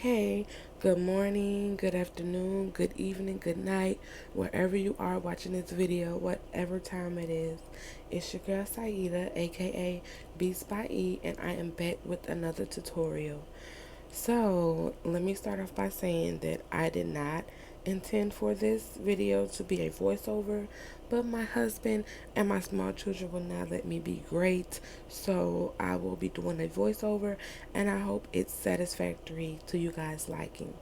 Hey, good morning, good afternoon, good evening, good night, wherever you are watching this video, whatever time it is. It's your girl Saida, aka Beats by E, and I am back with another tutorial. So, let me start off by saying that I did not intend for this video to be a voiceover, but my husband and my small children will not let me be great, so I will be doing a voiceover, and I hope it's satisfactory to you guys' liking.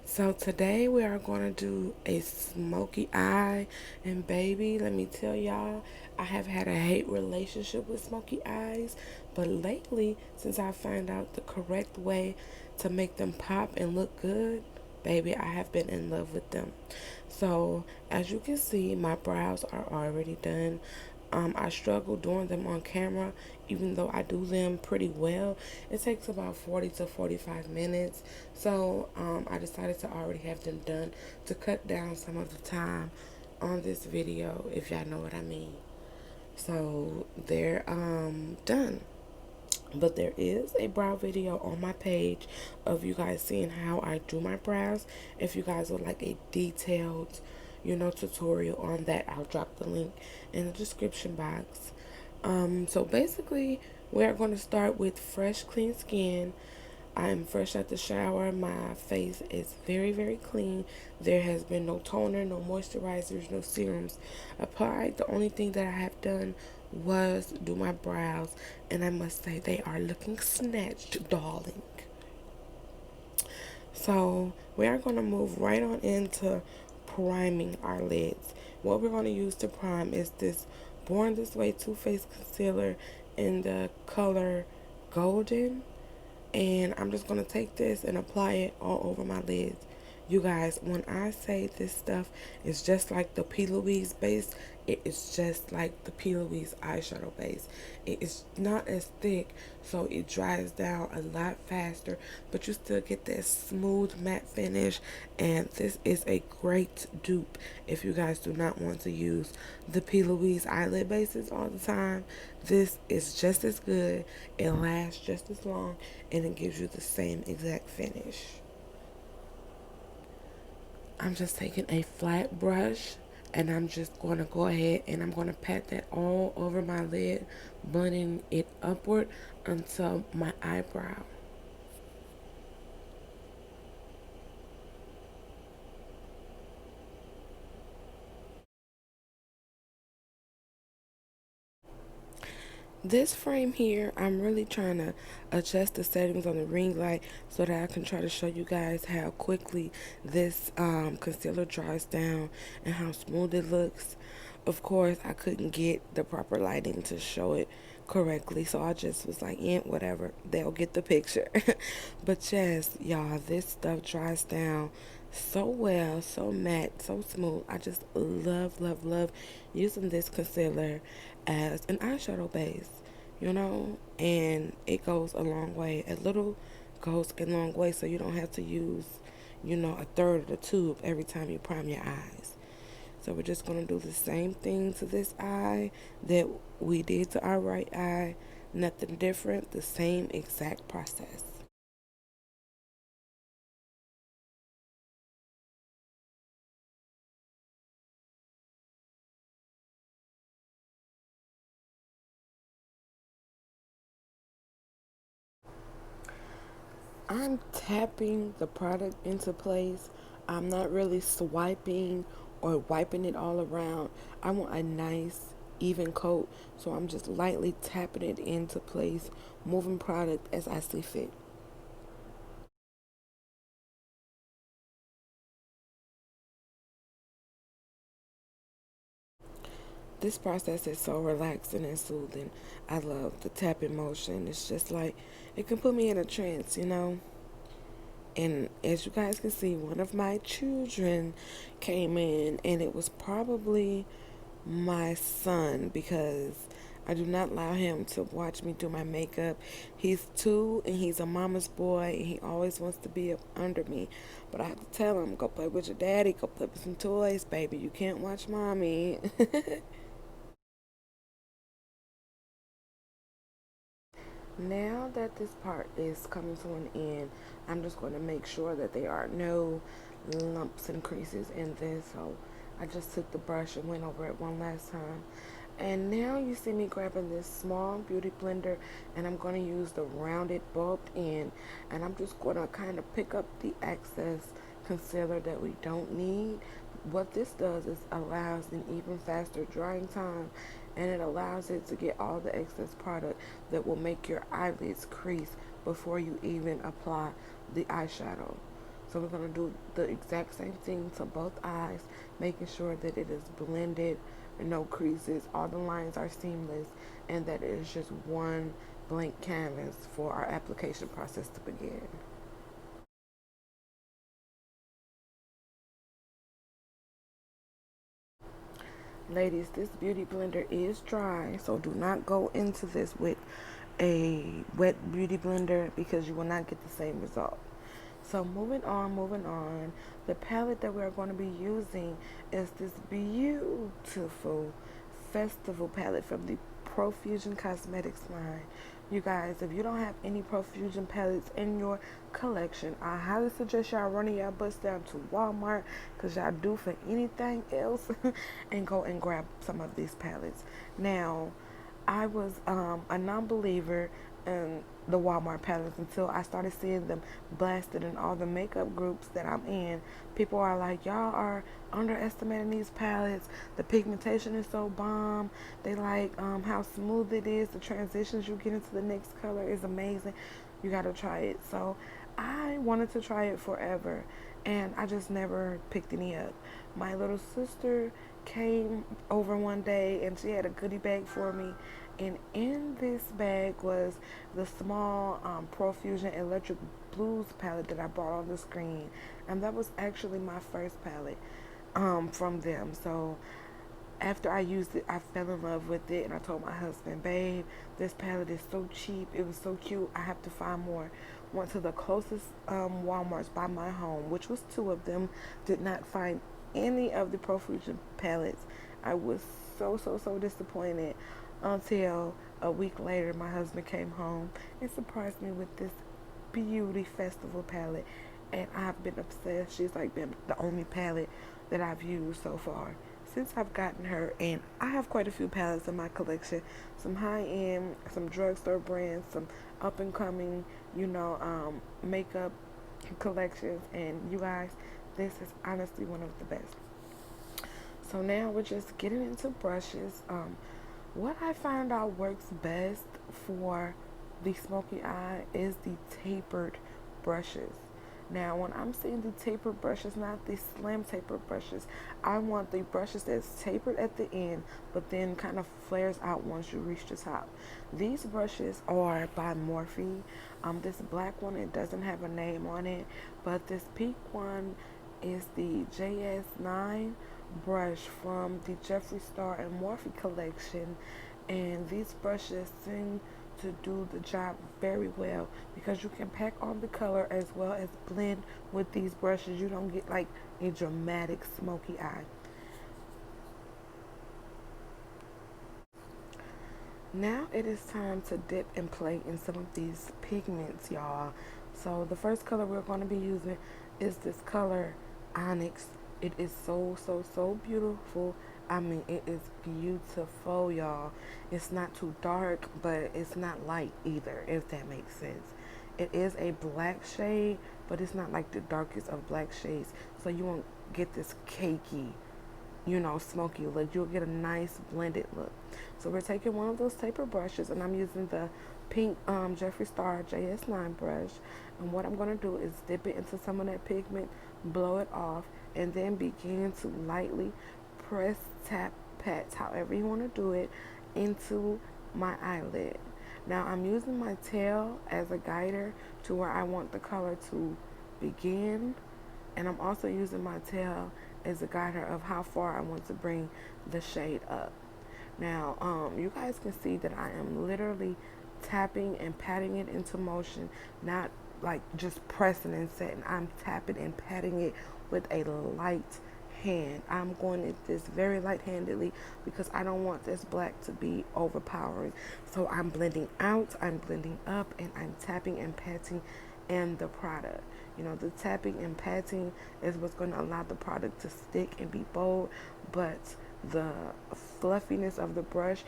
So today we are going to do a smoky eye, and baby, let me tell y'all, I have had a hate relationship with smoky eyes, but lately, since I found out the correct way to make them pop and look good, baby, I have been in love with them. So as you can see, my brows are already done. I struggle doing them on camera, even though I do them pretty well. It takes about 40 to 45 minutes. So I decided to already have them done to cut down some of the time on this video, if y'all know what I mean. So they're done. But there is a brow video on my page of you guys seeing how I do my brows. If you guys would like a detailed, tutorial on that, I'll drop the link in the description box. So basically, we're going to start with fresh, clean skin. I'm fresh out the shower. My face is very, very clean. There has been no toner, no moisturizers, no serums applied. The only thing that I have done was do my brows, and I must say they are looking snatched, darling. So we are going to move right on into priming our lids. What we're going to use to prime is this Born This Way Too Faced Concealer in the color Golden. And I'm just going to take this and apply it all over my lids. You guys, when I say this stuff is just like the P. Louise base, it is just like the P. Louise eyeshadow base. It is not as thick, so it dries down a lot faster, but you still get that smooth matte finish. And this is a great dupe if you guys do not want to use the P. Louise eyelid bases all the time. This is just as good, it lasts just as long, and it gives you the same exact finish. I'm just taking a flat brush, and I'm just going to go ahead and I'm going to pat that all over my lid, blending it upward until my eyebrow. This frame here, I'm really trying to adjust the settings on the ring light so that I can try to show you guys how quickly this concealer dries down and how smooth it looks. Of course, I couldn't get the proper lighting to show it correctly, so I just was like, yeah, whatever, they'll get the picture. But yes, y'all, this stuff dries down so well, so matte, so smooth. I just love, love, love using this concealer as an eyeshadow base, and it goes a long way. A little goes a long way, so you don't have to use, a third of the tube every time you prime your eyes. So we're just going to do the same thing to this eye that we did to our right eye. Nothing different, the same exact process. I'm tapping the product into place. I'm not really swiping or wiping it all around. I want a nice even coat, so I'm just lightly tapping it into place, moving product as I see fit. This process is so relaxing and soothing. I love the tapping motion. It's just like it can put me in a trance. And as you guys can see, one of my children came in, and it was probably my son, because I do not allow him to watch me do my makeup. He's 2 and he's a mama's boy, and he always wants to be up under me. But I have to tell him, go play with your daddy, go play with some toys, baby. You can't watch mommy. Now that this part is coming to an end, I'm just going to make sure that there are no lumps and creases in this. So I just took the brush and went over it one last time. And now you see me grabbing this small beauty blender, and I'm going to use the rounded bulbed end, and I'm just going to kind of pick up the excess concealer that we don't need. What this does is allows an even faster drying time, and it allows it to get all the excess product that will make your eyelids crease before you even apply the eyeshadow. So we're going to do the exact same thing to both eyes, making sure that it is blended, no creases, all the lines are seamless, and that it is just one blank canvas for our application process to begin. Ladies, this beauty blender is dry, so do not go into this with a wet beauty blender because you will not get the same result. So moving on. The palette that we're going to be using is this beautiful festival palette from the Profusion Cosmetics line. You guys, if you don't have any Profusion palettes in your collection, I highly suggest y'all running y'all bus down to Walmart, because y'all do for anything else, and go and grab some of these palettes. Now, I was a non-believer in the Walmart palettes until I started seeing them blasted in all the makeup groups that I'm in. People are like, y'all are underestimating these palettes. The pigmentation is so bomb. They like how smooth it is. The transitions you get into the next color is amazing. You got to try it. So I wanted to try it forever, and I just never picked any up. My little sister came over one day, and she had a goodie bag for me, and in this bag was the small Profusion Electric Blues palette that I brought on the screen, and that was actually my first palette from them. So after I used it, I fell in love with it, and I told my husband, babe, this palette is so cheap, it was so cute, I have to find more. Went to the closest Walmarts by my home, which was two of them. Did not find any of the Profusion palettes. I was so disappointed until a week later my husband came home and surprised me with this beauty festival palette, and I've been obsessed. She's like been the only palette that I've used so far since I've gotten her, and I have quite a few palettes in my collection. Some high-end, some drugstore brands, some up-and-coming, makeup collections, and you guys, this is honestly one of the best. So now we're just getting into brushes. What I found out works best for the Smokey Eye is the tapered brushes. Now, when I'm saying the tapered brushes, not the slim tapered brushes, I want the brushes that's tapered at the end, but then kind of flares out once you reach the top. These brushes are by Morphe. This black one, it doesn't have a name on it, but this pink one is the JS9 brush from the Jeffree Star and Morphe collection, and these brushes seem to do the job very well because you can pack on the color as well as blend with these brushes. You don't get like a dramatic smoky eye. Now it is time to dip and play in some of these pigments, y'all. So the first color we're going to be using is this color Onyx. It is so beautiful. I mean, it is beautiful, y'all. It's not too dark, but it's not light either, if that makes sense. It is a black shade, but it's not like the darkest of black shades. So you won't get this cakey, smoky look. You'll get a nice blended look. So we're taking one of those taper brushes, and I'm using the pink Jeffree Star JS9 brush. And what I'm going to do is dip it into some of that pigment, blow it off, and then begin to lightly press, tap, pat, however you want to do it, into my eyelid. Now I'm using my tail as a guider to where I want the color to begin, and I'm also using my tail as a guider of how far I want to bring the shade up. Now, you guys can see that I am literally tapping and patting it into motion, not like just pressing and setting. I'm tapping and patting it with a light hand. I'm going at this very light-handedly because I don't want this black to be overpowering. So I'm blending out, I'm blending up, and I'm tapping and patting in the product. You know, the tapping and patting is what's going to allow the product to stick and be bold, but the fluffiness of the brush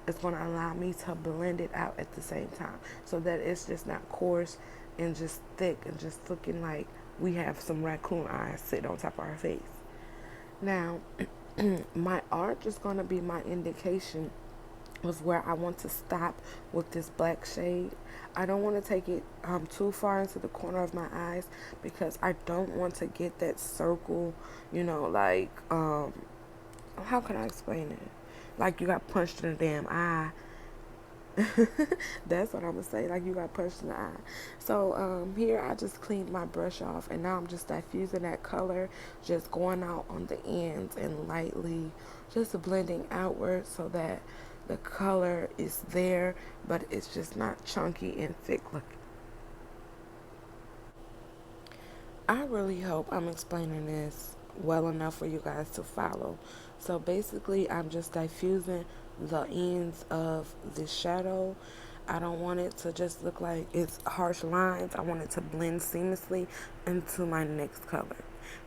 is going to allow me to blend it out at the same time so that it's just not coarse and just thick and just looking like we have some raccoon eyes sitting on top of our face. Now, my arch is going to be my indication of where I want to stop with this black shade. I don't want to take it too far into the corner of my eyes because I don't want to get that circle, you know, like, how can I explain it? Like you got punched in the damn eye. That's what I'm gonna say. Like you got punched in the eye. So here I just cleaned my brush off, and now I'm just diffusing that color, just going out on the ends and lightly, just blending outward so that the color is there, but it's just not chunky and thick looking. I really hope I'm explaining this well enough for you guys to follow. So basically, I'm just diffusing the ends of the shadow. I don't want it to just look like it's harsh lines. I want it to blend seamlessly into my next color.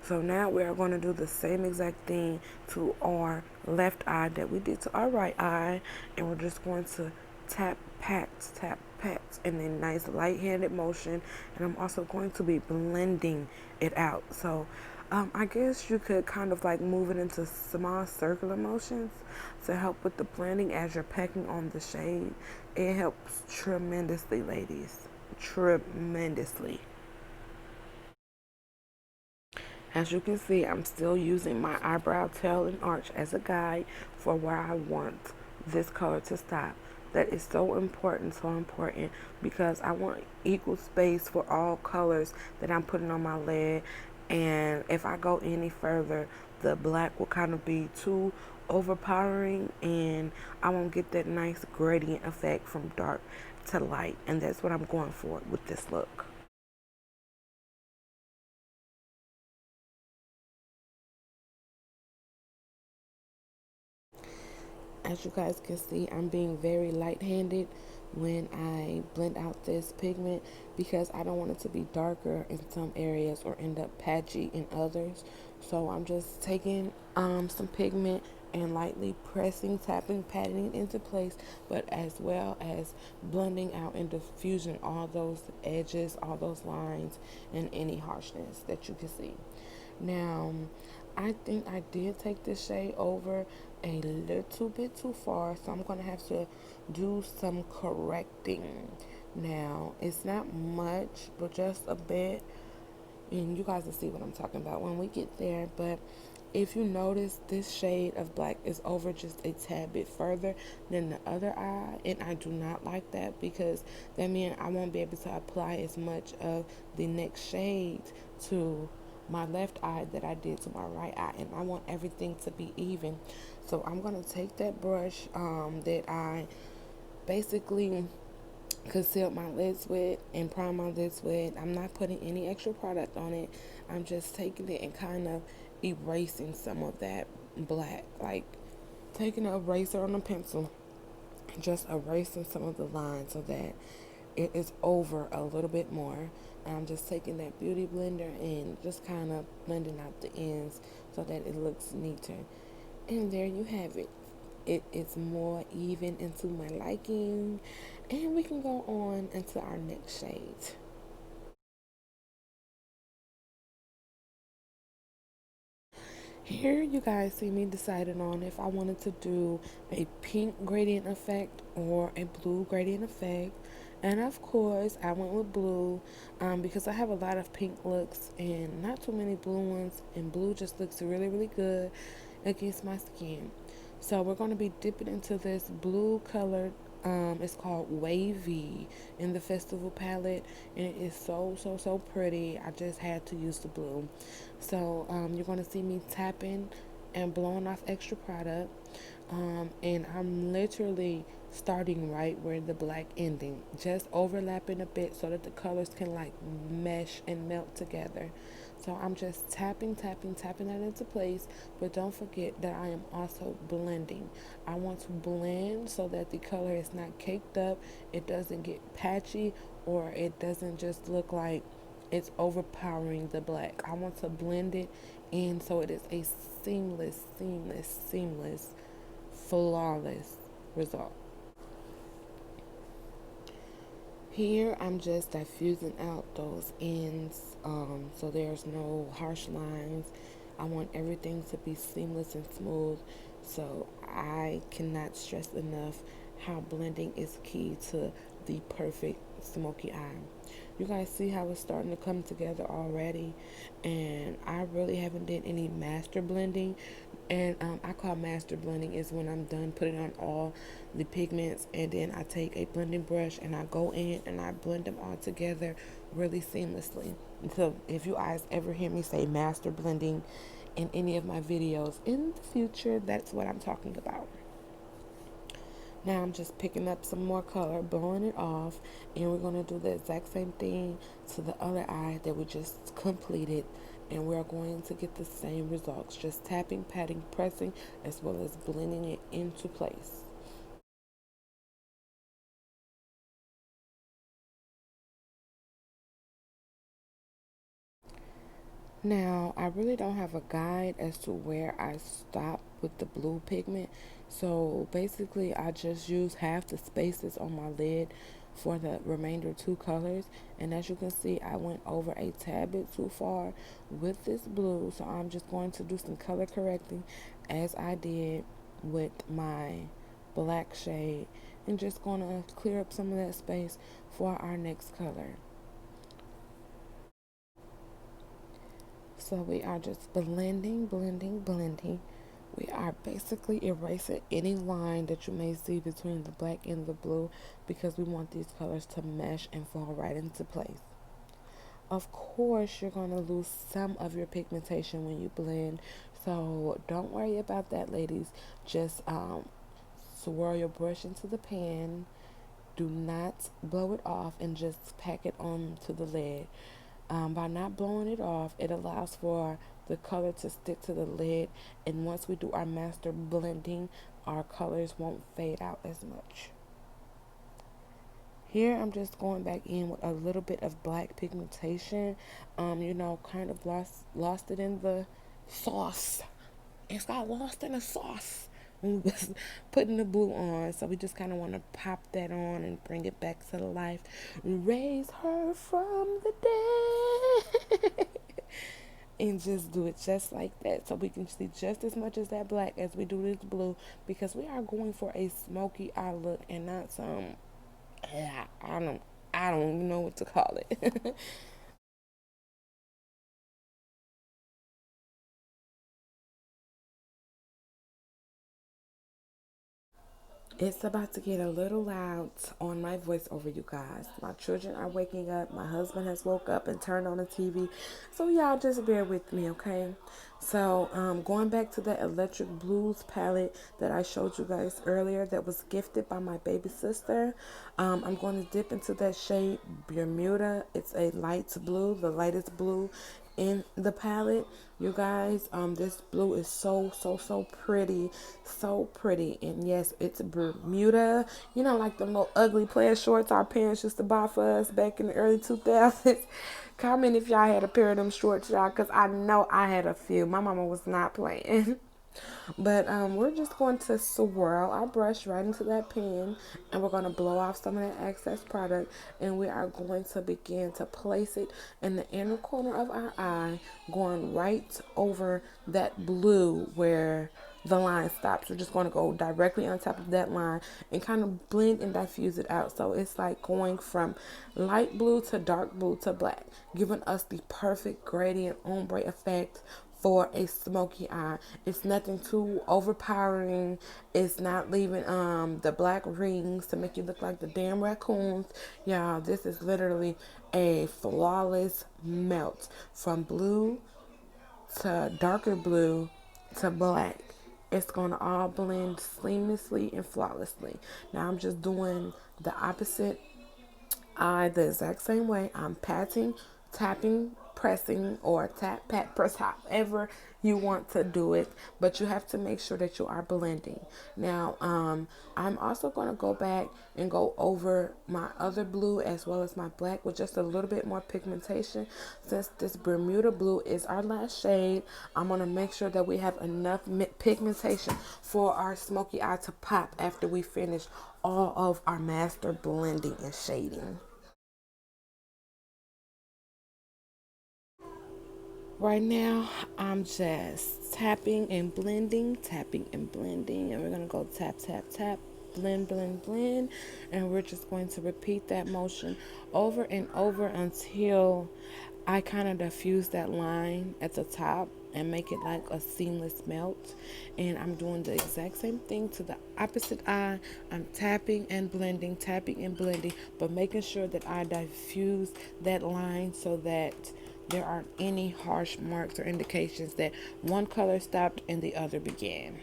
So now we are going to do the same exact thing to our left eye that we did to our right eye. And we're just going to tap, pat, and then nice light-handed motion. And I'm also going to be blending it out. So I guess you could kind of like move it into small circular motions to help with the blending as you're packing on the shade. It helps tremendously, ladies. Tremendously. As you can see, I'm still using my eyebrow tail and arch as a guide for where I want this color to stop. That is so important because I want equal space for all colors that I'm putting on my lid. And if I go any further, the black will kind of be too overpowering and I won't get that nice gradient effect from dark to light. And that's what I'm going for with this look. As you guys can see, I'm being very light-handed when I blend out this pigment because I don't want it to be darker in some areas or end up patchy in others. So I'm just taking some pigment and lightly pressing, tapping, patting it into place, but as well as blending out and diffusing all those edges, all those lines, and any harshness that you can see. Now, I think I did take this shade over a little bit too far, so I'm going to have to do some correcting. Now, it's not much, but just a bit, and you guys will see what I'm talking about when we get there. But if you notice, this shade of black is over just a tad bit further than the other eye, and I do not like that because that means I won't be able to apply as much of the next shade to my left eye that I did to my right eye, and I want everything to be even. So I'm going to take that brush that I basically concealed my lids with and prime my lids with. I'm not putting any extra product on it. I'm just taking it and kind of erasing some of that black, like taking an eraser on a pencil, just erasing some of the lines so that it is over a little bit more. I'm just taking that beauty blender and just kind of blending out the ends so that it looks neater. And there you have it. It is more even into my liking, and we can go on into our next shade. Here you guys see me deciding on if I wanted to do a pink gradient effect or a blue gradient effect. And of course, I went with blue because I have a lot of pink looks and not too many blue ones. And blue just looks really, really good against my skin. So we're going to be dipping into this blue colored, it's called Wavy in the Festival palette, and it is so pretty. I just had to use the blue. So you're going to see me tapping and blowing off extra product, and I'm literally starting right where the black ending, just overlapping a bit so that the colors can like mesh and melt together. So I'm just tapping, tapping, tapping that into place. But don't forget that I am also blending. I want to blend so that the color is not caked up, it doesn't get patchy, or it doesn't just look like it's overpowering the black. I want to blend it in so it is a seamless, seamless, seamless, flawless result. Here I'm just diffusing out those ends, so there's no harsh lines. I want everything to be seamless and smooth, so I cannot stress enough how blending is key to the perfect smoky eye. You guys see how it's starting to come together already, and I really haven't did any master blending. And I call master blending is when I'm done putting on all the pigments, and then I take a blending brush and I go in and I blend them all together really seamlessly. So if you guys ever hear me say master blending in any of my videos in the future, that's what I'm talking about. Now I'm just picking up some more color, blowing it off, and we're going to do the exact same thing to the other eye that we just completed, and we're going to get the same results, just tapping, patting, pressing, as well as blending it into place. Now, I really don't have a guide as to where I stop with the blue pigment. So basically, I just use half the spaces on my lid for the remainder two colors. And as you can see, I went over a tad bit too far with this blue. So I'm just going to do some color correcting as I did with my black shade. And just going to clear up some of that space for our next color. So we are just blending, blending, blending. We are basically erasing any line that you may see between the black and the blue because we want these colors to mesh and fall right into place. Of course, you're going to lose some of your pigmentation when you blend. So don't worry about that, ladies. Just swirl your brush into the pan. Do not blow it off and just pack it onto the lid. By not blowing it off, it allows for the color to stick to the lid, and once we do our master blending, our colors won't fade out as much. Here I'm just going back in with a little bit of black pigmentation. Kind of lost it in the sauce. It's got lost in the sauce when we was putting the blue on. So we just kind of want to pop that on and bring it back to life. Raise her from the dead. And just do it just like that, so we can see just as much as that black as we do this blue, because we are going for a smoky eye look and not some, I don't I don't even know what to call it. It's about to get a little loud on my voice over, you guys. My children are waking up. My husband has woke up and turned on the TV. So y'all just bear with me, okay? So going back to the Electric Blues palette that I showed you guys earlier that was gifted by my baby sister. I'm going to dip into that shade Bermuda. It's a light blue, the lightest blue in the palette, you guys. This blue is so pretty, so pretty. And yes, it's Bermuda, like the little ugly plaid shorts our parents used to buy for us back in the early 2000s. Comment if y'all had a pair of them shorts, y'all, because I know I had a few. My mama was not playing. But we're just going to swirl our brush right into that pan, and we're going to blow off some of that excess product, and we are going to begin to place it in the inner corner of our eye, going right over that blue where the line stops. We're just going to go directly on top of that line and kind of blend and diffuse it out. So it's like going from light blue to dark blue to black, giving us the perfect gradient ombre effect for a smoky eye. It's nothing too overpowering. It's not leaving the black rings to make you look like the damn raccoons. Y'all, this is literally a flawless melt from blue to darker blue to black. It's gonna all blend seamlessly and flawlessly. Now I'm just doing the opposite eye the exact same way. I'm patting, tapping pressing or tap, pat, press, however you want to do it, but you have to make sure that you are blending. Now, I'm also going to go back and go over my other blue as well as my black with just a little bit more pigmentation. Since this Bermuda blue is our last shade, I'm going to make sure that we have enough pigmentation for our smoky eye to pop after we finish all of our master blending and shading. Right now, I'm just tapping and blending, and we're gonna go tap, tap, tap, blend, blend, blend, and we're just going to repeat that motion over and over until I kind of diffuse that line at the top and make it like a seamless melt. And I'm doing the exact same thing to the opposite eye. I'm tapping and blending, but making sure that I diffuse that line so that there aren't any harsh marks or indications that one color stopped and the other began.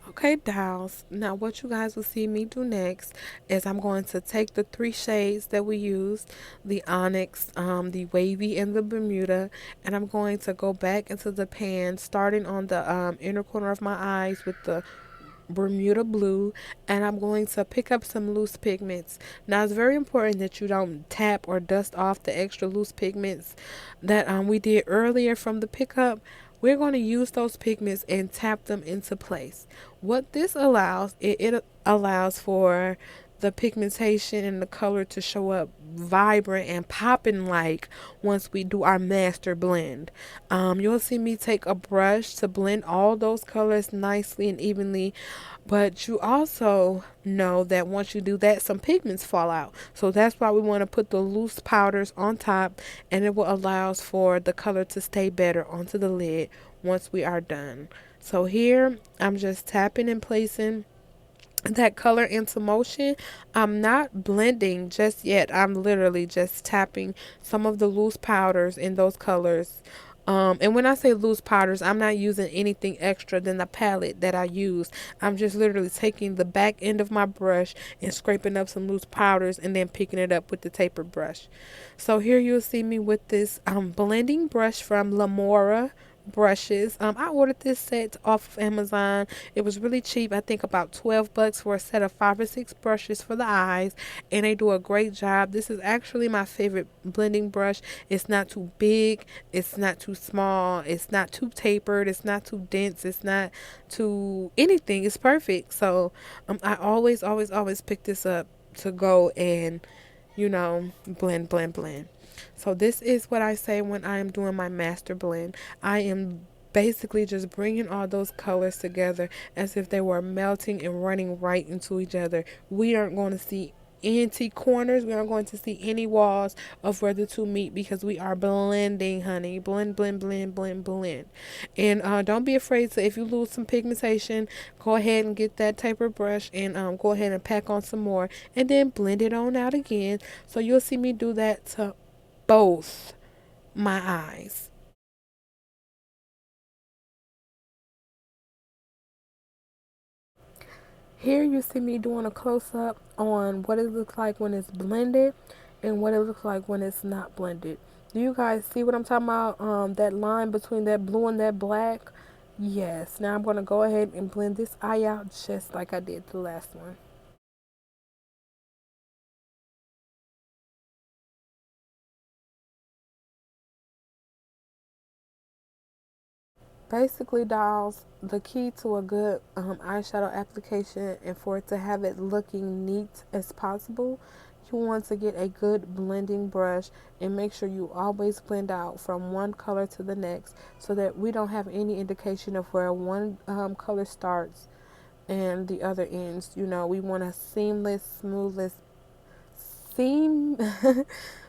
Okay, dolls. Now, what you guys will see me do next is I'm going to take the three shades that we used, the onyx, the wavy, and the Bermuda, and I'm going to go back into the pan, starting on the inner corner of my eyes with the Bermuda blue, and I'm going to pick up some loose pigments. Now it's very important that you don't tap or dust off the extra loose pigments that we did earlier from the pickup. We're going to use those pigments and tap them into place. What this allows, it allows for the pigmentation and the color to show up vibrant and popping like once we do our master blend. You'll see me take a brush to blend all those colors nicely and evenly, but you also know that once you do that, some pigments fall out. So that's why we want to put the loose powders on top, and it will allows for the color to stay better onto the lid once we are done. So here I'm just tapping and placing that color into motion. I'm not blending just yet. I'm literally just tapping some of the loose powders in those colors. And when I say loose powders, I'm not using anything extra than the palette that I use. I'm just literally taking the back end of my brush and scraping up some loose powders and then picking it up with the tapered brush. So here you'll see me with this blending brush from Lamora brushes. I ordered this set off of Amazon. It was really cheap. I think about 12 bucks for a set of 5 or 6 brushes for the eyes, and they do a great job. This is actually my favorite blending brush. It's not too big, it's not too small, it's not too tapered, it's not too dense, it's not too anything. It's perfect. So I always pick this up to go and blend, blend, blend. So this is what I say when I am doing my master blend. I am basically just bringing all those colors together as if they were melting and running right into each other. We aren't going to see any corners. We aren't going to see any walls of where the two meet because we are blending, honey. Blend, blend, blend, blend, blend. And don't be afraid to, if you lose some pigmentation, go ahead and get that taper brush and go ahead and pack on some more and then blend it on out again. So you'll see me do that to both my eyes. Here you see me doing a close-up on what it looks like when it's blended and what it looks like when it's not blended. Do you guys see what I'm talking about? That line between that blue and that black? Yes. Now I'm going to go ahead and blend this eye out just like I did the last one. Basically, dolls, the key to a good eyeshadow application and for it to have it looking neat as possible, you want to get a good blending brush and make sure you always blend out from one color to the next so that we don't have any indication of where one color starts and the other ends. We want a seamless, smoothless seam.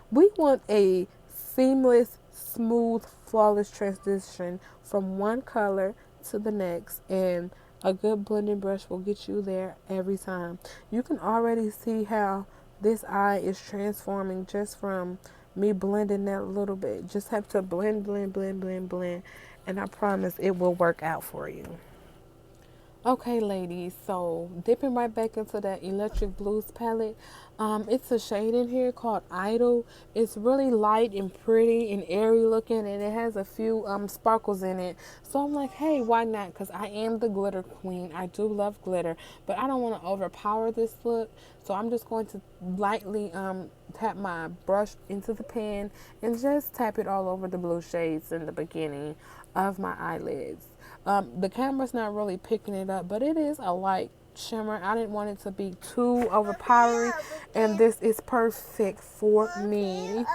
We want a seamless, smooth, flawless transition from one color to the next, and a good blending brush will get you there every time. You can already see how this eye is transforming just from me blending that a little bit. Just have to blend, blend, blend, blend, blend, and I promise it will work out for you. Okay, ladies, so dipping right back into that electric blues palette. It's a shade in here called Idol. It's really light and pretty and airy looking, and it has a few sparkles in it. So I'm like, hey, why not? Because I am the glitter queen. I do love glitter, but I don't want to overpower this look. So I'm just going to lightly tap my brush into the pen and just tap it all over the blue shades in the beginning of my eyelids. The camera's not really picking it up, but it is a light shimmer. I didn't want it to be too overpowering, and this is perfect for me.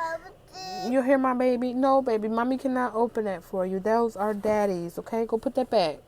You hear my baby? No, baby, mommy cannot open that for you. Those are daddy's, okay? Go put that back.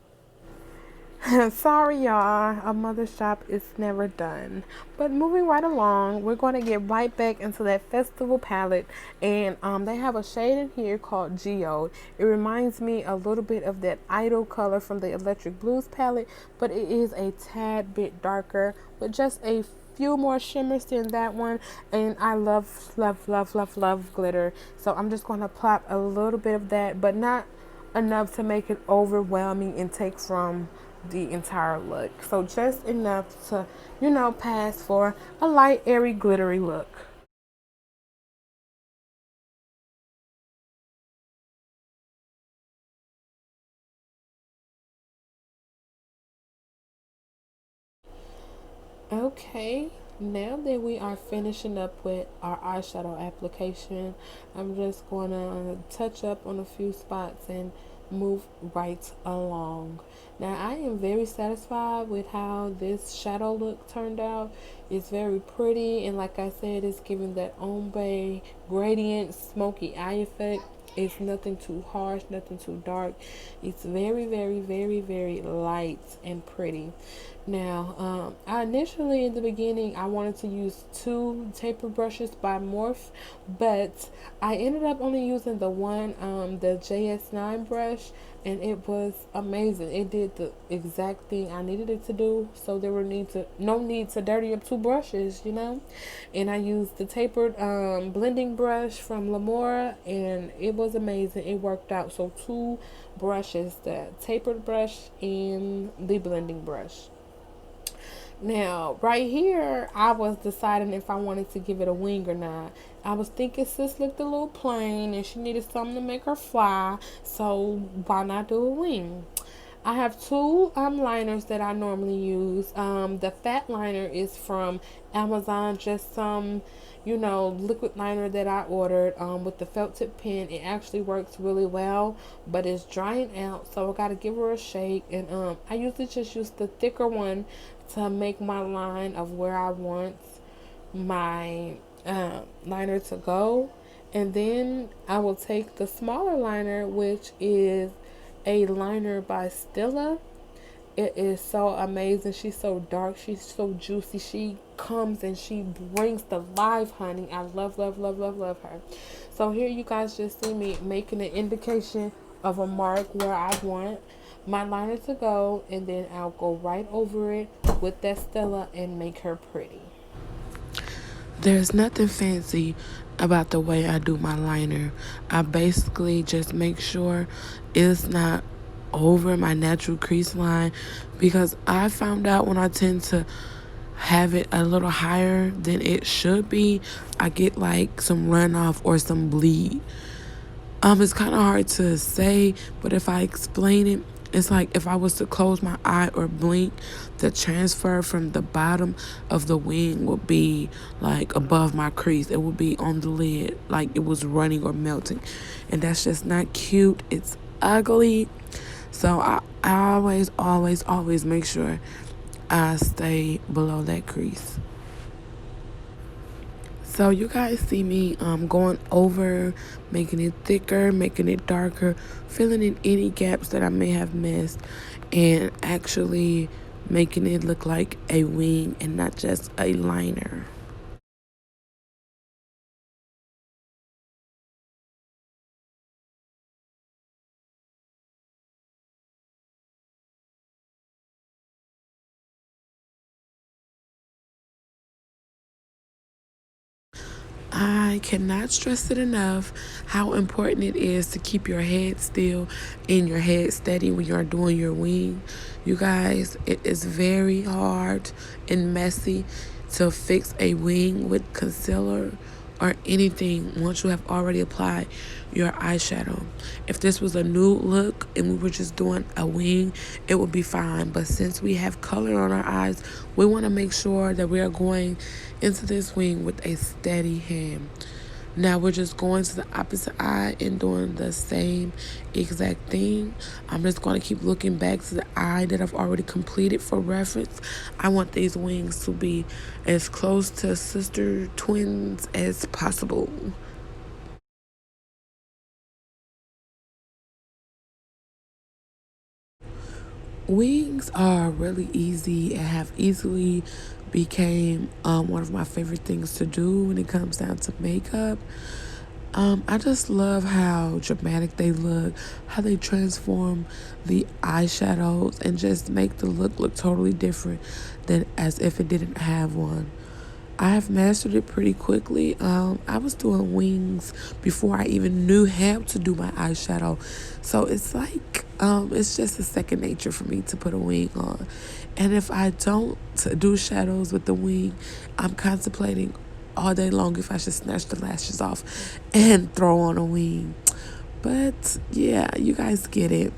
Sorry, y'all. A mother's shop is never done. But moving right along, we're going to get right back into that festival palette. And they have a shade in here called Geode. It reminds me a little bit of that Idol color from the Electric Blues palette, but it is a tad bit darker with just a few more shimmers than that one. And I love, love, love, love, love glitter. So I'm just going to plop a little bit of that, but not enough to make it overwhelming and take from the entire look. So just enough to, pass for a light, airy, glittery look. Okay, now that we are finishing up with our eyeshadow application, I'm just going to touch up on a few spots and move right along. Now, I am very satisfied with how this shadow look turned out. It's very pretty, and like I said, it's giving that ombre gradient smoky eye effect. It's nothing too harsh, nothing too dark. It's very, very, very, very light and pretty. Now, I initially in the beginning I wanted to use two taper brushes by Morphe, but I ended up only using the one, the JS9 brush, and it was amazing. It did the exact thing I needed it to do, so there were no need to dirty up two brushes. And I used the tapered blending brush from Lamora, and it was amazing. It worked out. So two brushes, the tapered brush and the blending brush. Now, right here, I was deciding if I wanted to give it a wing or not. I was thinking sis looked a little plain and she needed something to make her fly, so why not do a wing? I have two liners that I normally use. The fat liner is from Amazon, just some, liquid liner that I ordered with the felt tip pen. It actually works really well, but it's drying out, so I gotta give her a shake. And I usually just use the thicker one to make my line of where I want my liner to go. And then I will take the smaller liner, which is a liner by Stella. It is so amazing. She's so dark. She's so juicy. She comes and she brings the life, honey. I love, love, love, love, love her. So here you guys just see me making an indication of a mark where I want my liner to go, and then I'll go right over it with that Stella and make her pretty. There's nothing fancy about the way I do my liner. I basically just make sure it's not over my natural crease line, because I found out when I tend to have it a little higher than it should be, I get like some runoff or some bleed. It's kind of hard to say, but if I explain it, it's like if I was to close my eye or blink, the transfer from the bottom of the wing would be like above my crease. It would be on the lid, like it was running or melting. And that's just not cute. It's ugly. So I always, always, always make sure I stay below that crease. So you guys see me going over, making it thicker, making it darker, filling in any gaps that I may have missed, and actually making it look like a wing and not just a liner. I cannot stress it enough how important it is to keep your head still and your head steady when you're doing your wing. You guys, it is very hard and messy to fix a wing with concealer or anything once you have already applied your eyeshadow. If this was a nude look and we were just doing a wing, it would be fine. But since we have color on our eyes, we want to make sure that we are going into this wing with a steady hand. Now we're just going to the opposite eye and doing the same exact thing. I'm just going to keep looking back to the eye that I've already completed for reference. I want these wings to be as close to sister twins as possible. Wings are really easy and have easily became one of my favorite things to do when it comes down to makeup. I just love how dramatic they look, how they transform the eyeshadows and just make the look totally different than as if it didn't have one. I have mastered it pretty quickly. I was doing wings before I even knew how to do my eyeshadow. So it's like, it's just a second nature for me to put a wing on. And if I don't do shadows with the wing, I'm contemplating all day long if I should snatch the lashes off and throw on a wing. But yeah, you guys get it.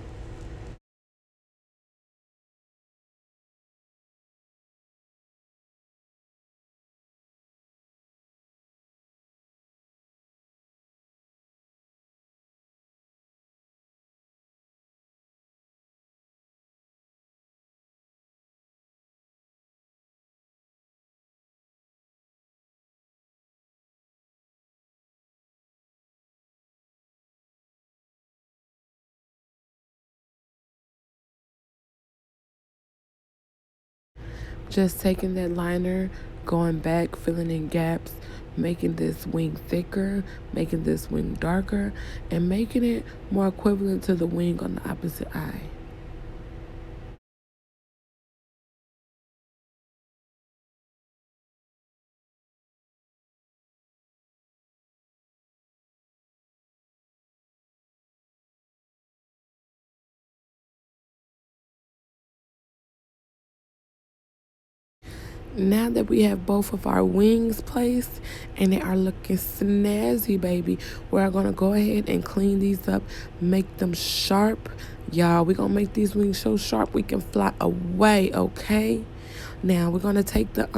Just taking that liner, going back, filling in gaps, making this wing thicker, making this wing darker, and making it more equivalent to the wing on the opposite eye. Now that we have both of our wings placed and they are looking snazzy, baby, we're gonna go ahead and clean these up, make them sharp. Y'all, we're gonna make these wings so sharp we can fly away, okay? Now we're gonna take the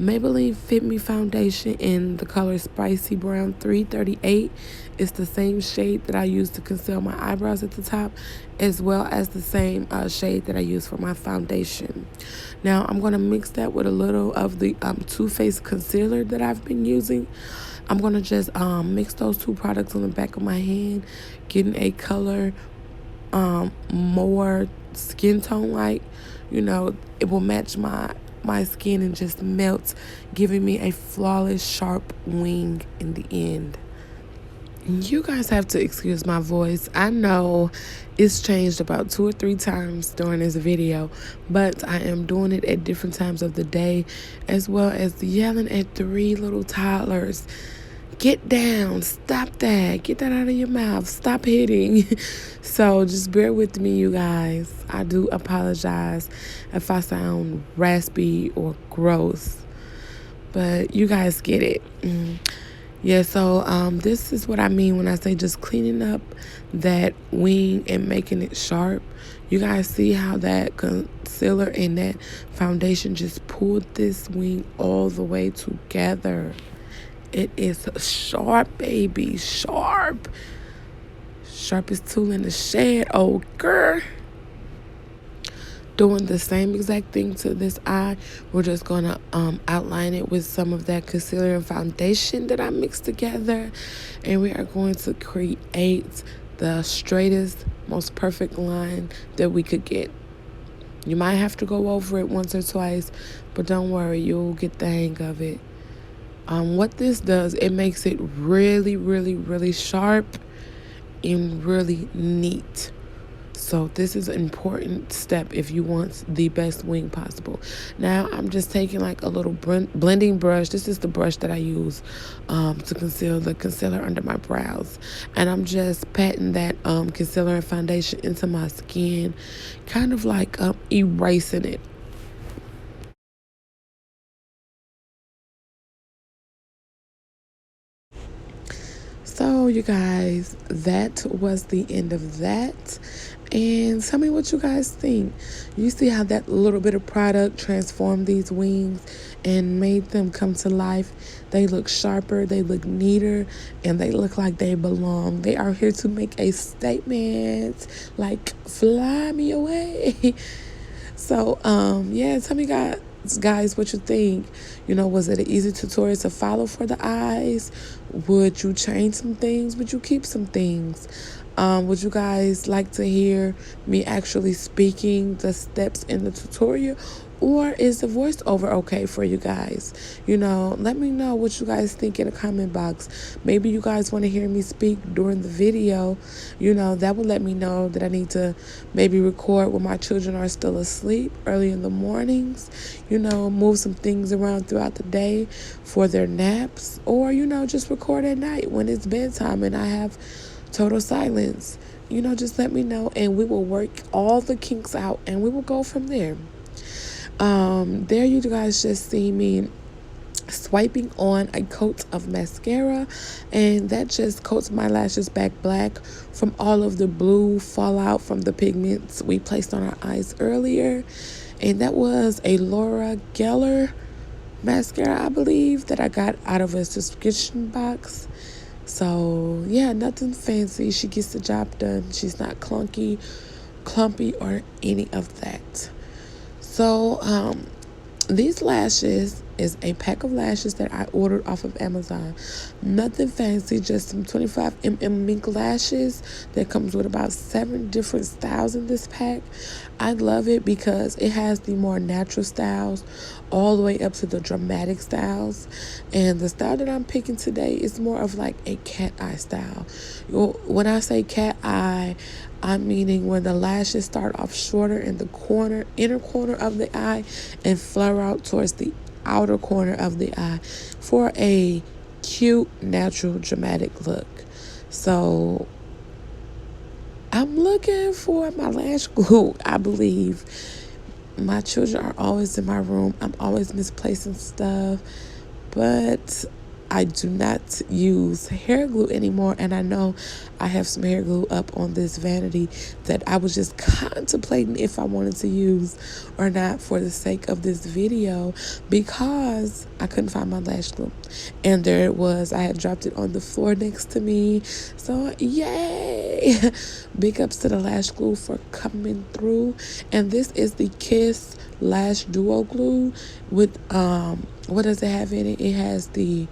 Maybelline Fit Me foundation in the color Spicy Brown 338. It's the same shade that I use to conceal my eyebrows at the top, as well as the same shade that I use for my foundation. Now I'm going to mix that with a little of the Too Faced concealer that I've been using. I'm going to just mix those two products on the back of my hand, getting a color more skin tone like. You know, it will match my skin and just melt, giving me a flawless sharp wing in the end. You guys have to excuse my voice. I know it's changed about 2 or 3 times during this video, but I am doing it at different times of the day, as well as yelling at 3 little toddlers. Get down, stop that, get that out of your mouth, stop hitting. So just bear with me, you guys. I do apologize if I sound raspy or gross, but you guys get it. Yeah, so this is what I mean when I say just cleaning up that wing and making it sharp. You guys see how that concealer and that foundation just pulled this wing all the way together. It is sharp, baby, sharp. Sharpest tool in the shed, oh girl. Doing the same exact thing to this eye. We're just going to outline it with some of that concealer and foundation that I mixed together. And we are going to create the straightest, most perfect line that we could get. You might have to go over it once or twice, but don't worry, you'll get the hang of it. What this does, it makes it really, really, really sharp and really neat. So this is an important step if you want the best wing possible. Now I'm just taking like a little blending brush. This is the brush that I use to conceal the concealer under my brows. And I'm just patting that concealer and foundation into my skin, kind of like erasing it. So, you guys, that was the end of that. And tell me what you guys think. You see how that little bit of product transformed these wings and made them come to life? They look sharper, they look neater, and they look like they belong. They are here to make a statement, like, fly me away. So, yeah, tell me, guys, what you think. You know, was it an easy tutorial to follow for the eyes? Would you change some things? Would you keep some things? Would you guys like to hear me actually speaking the steps in the tutorial? Or is the voiceover okay for you guys? You know, let me know what you guys think in the comment box. Maybe you guys want to hear me speak during the video. You know, that would let me know that I need to maybe record when my children are still asleep early in the mornings. You know, move some things around throughout the day for their naps. Or, you know, just record at night when it's bedtime and I have total silence. You know, just let me know and we will work all the kinks out and we will go from there. There you guys just see me swiping on a coat of mascara, and that just coats my lashes back black from all of the blue fallout from the pigments we placed on our eyes earlier. And that was a Laura Geller mascara, I believe, that I got out of a subscription box. So yeah, nothing fancy. She gets the job done. She's not clunky, clumpy, or any of that. So, these lashes is a pack of lashes that I ordered off of Amazon. Nothing fancy, just some 25mm mink lashes that comes with about 7 different styles in this pack. I love it because it has the more natural styles all the way up to the dramatic styles. And the style that I'm picking today is more of like a cat eye style. When I say cat eye, I'm meaning when the lashes start off shorter in the inner corner of the eye and flare out towards the outer corner of the eye for a cute, natural, dramatic look. So I'm looking for my lash glue. I believe my children are always in my room. I'm always misplacing stuff, but I do not use hair glue anymore, and I know I have some hair glue up on this vanity that I was just contemplating if I wanted to use or not for the sake of this video, because I couldn't find my lash glue, and there it was. I had dropped it on the floor next to me. So yay! Big ups to the lash glue for coming through. And this is the Kiss Lash Duo Glue with what does it have in it? It has the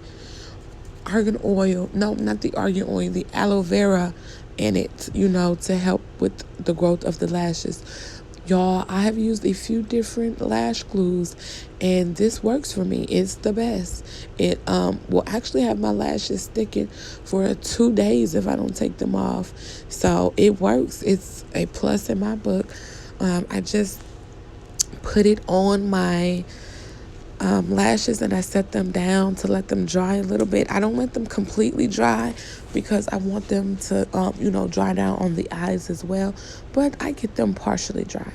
argan oil, no, not the argan oil, the aloe vera in it, you know, to help with the growth of the lashes. Y'all, I have used a few different lash glues and this works for me. It's the best. It will actually have my lashes sticking for 2 days if I don't take them off. So it works. It's a plus in my book. I just put it on my lashes and I set them down to let them dry a little bit. I don't let them completely dry because I want them to you know, dry down on the eyes as well, but I get them partially dry.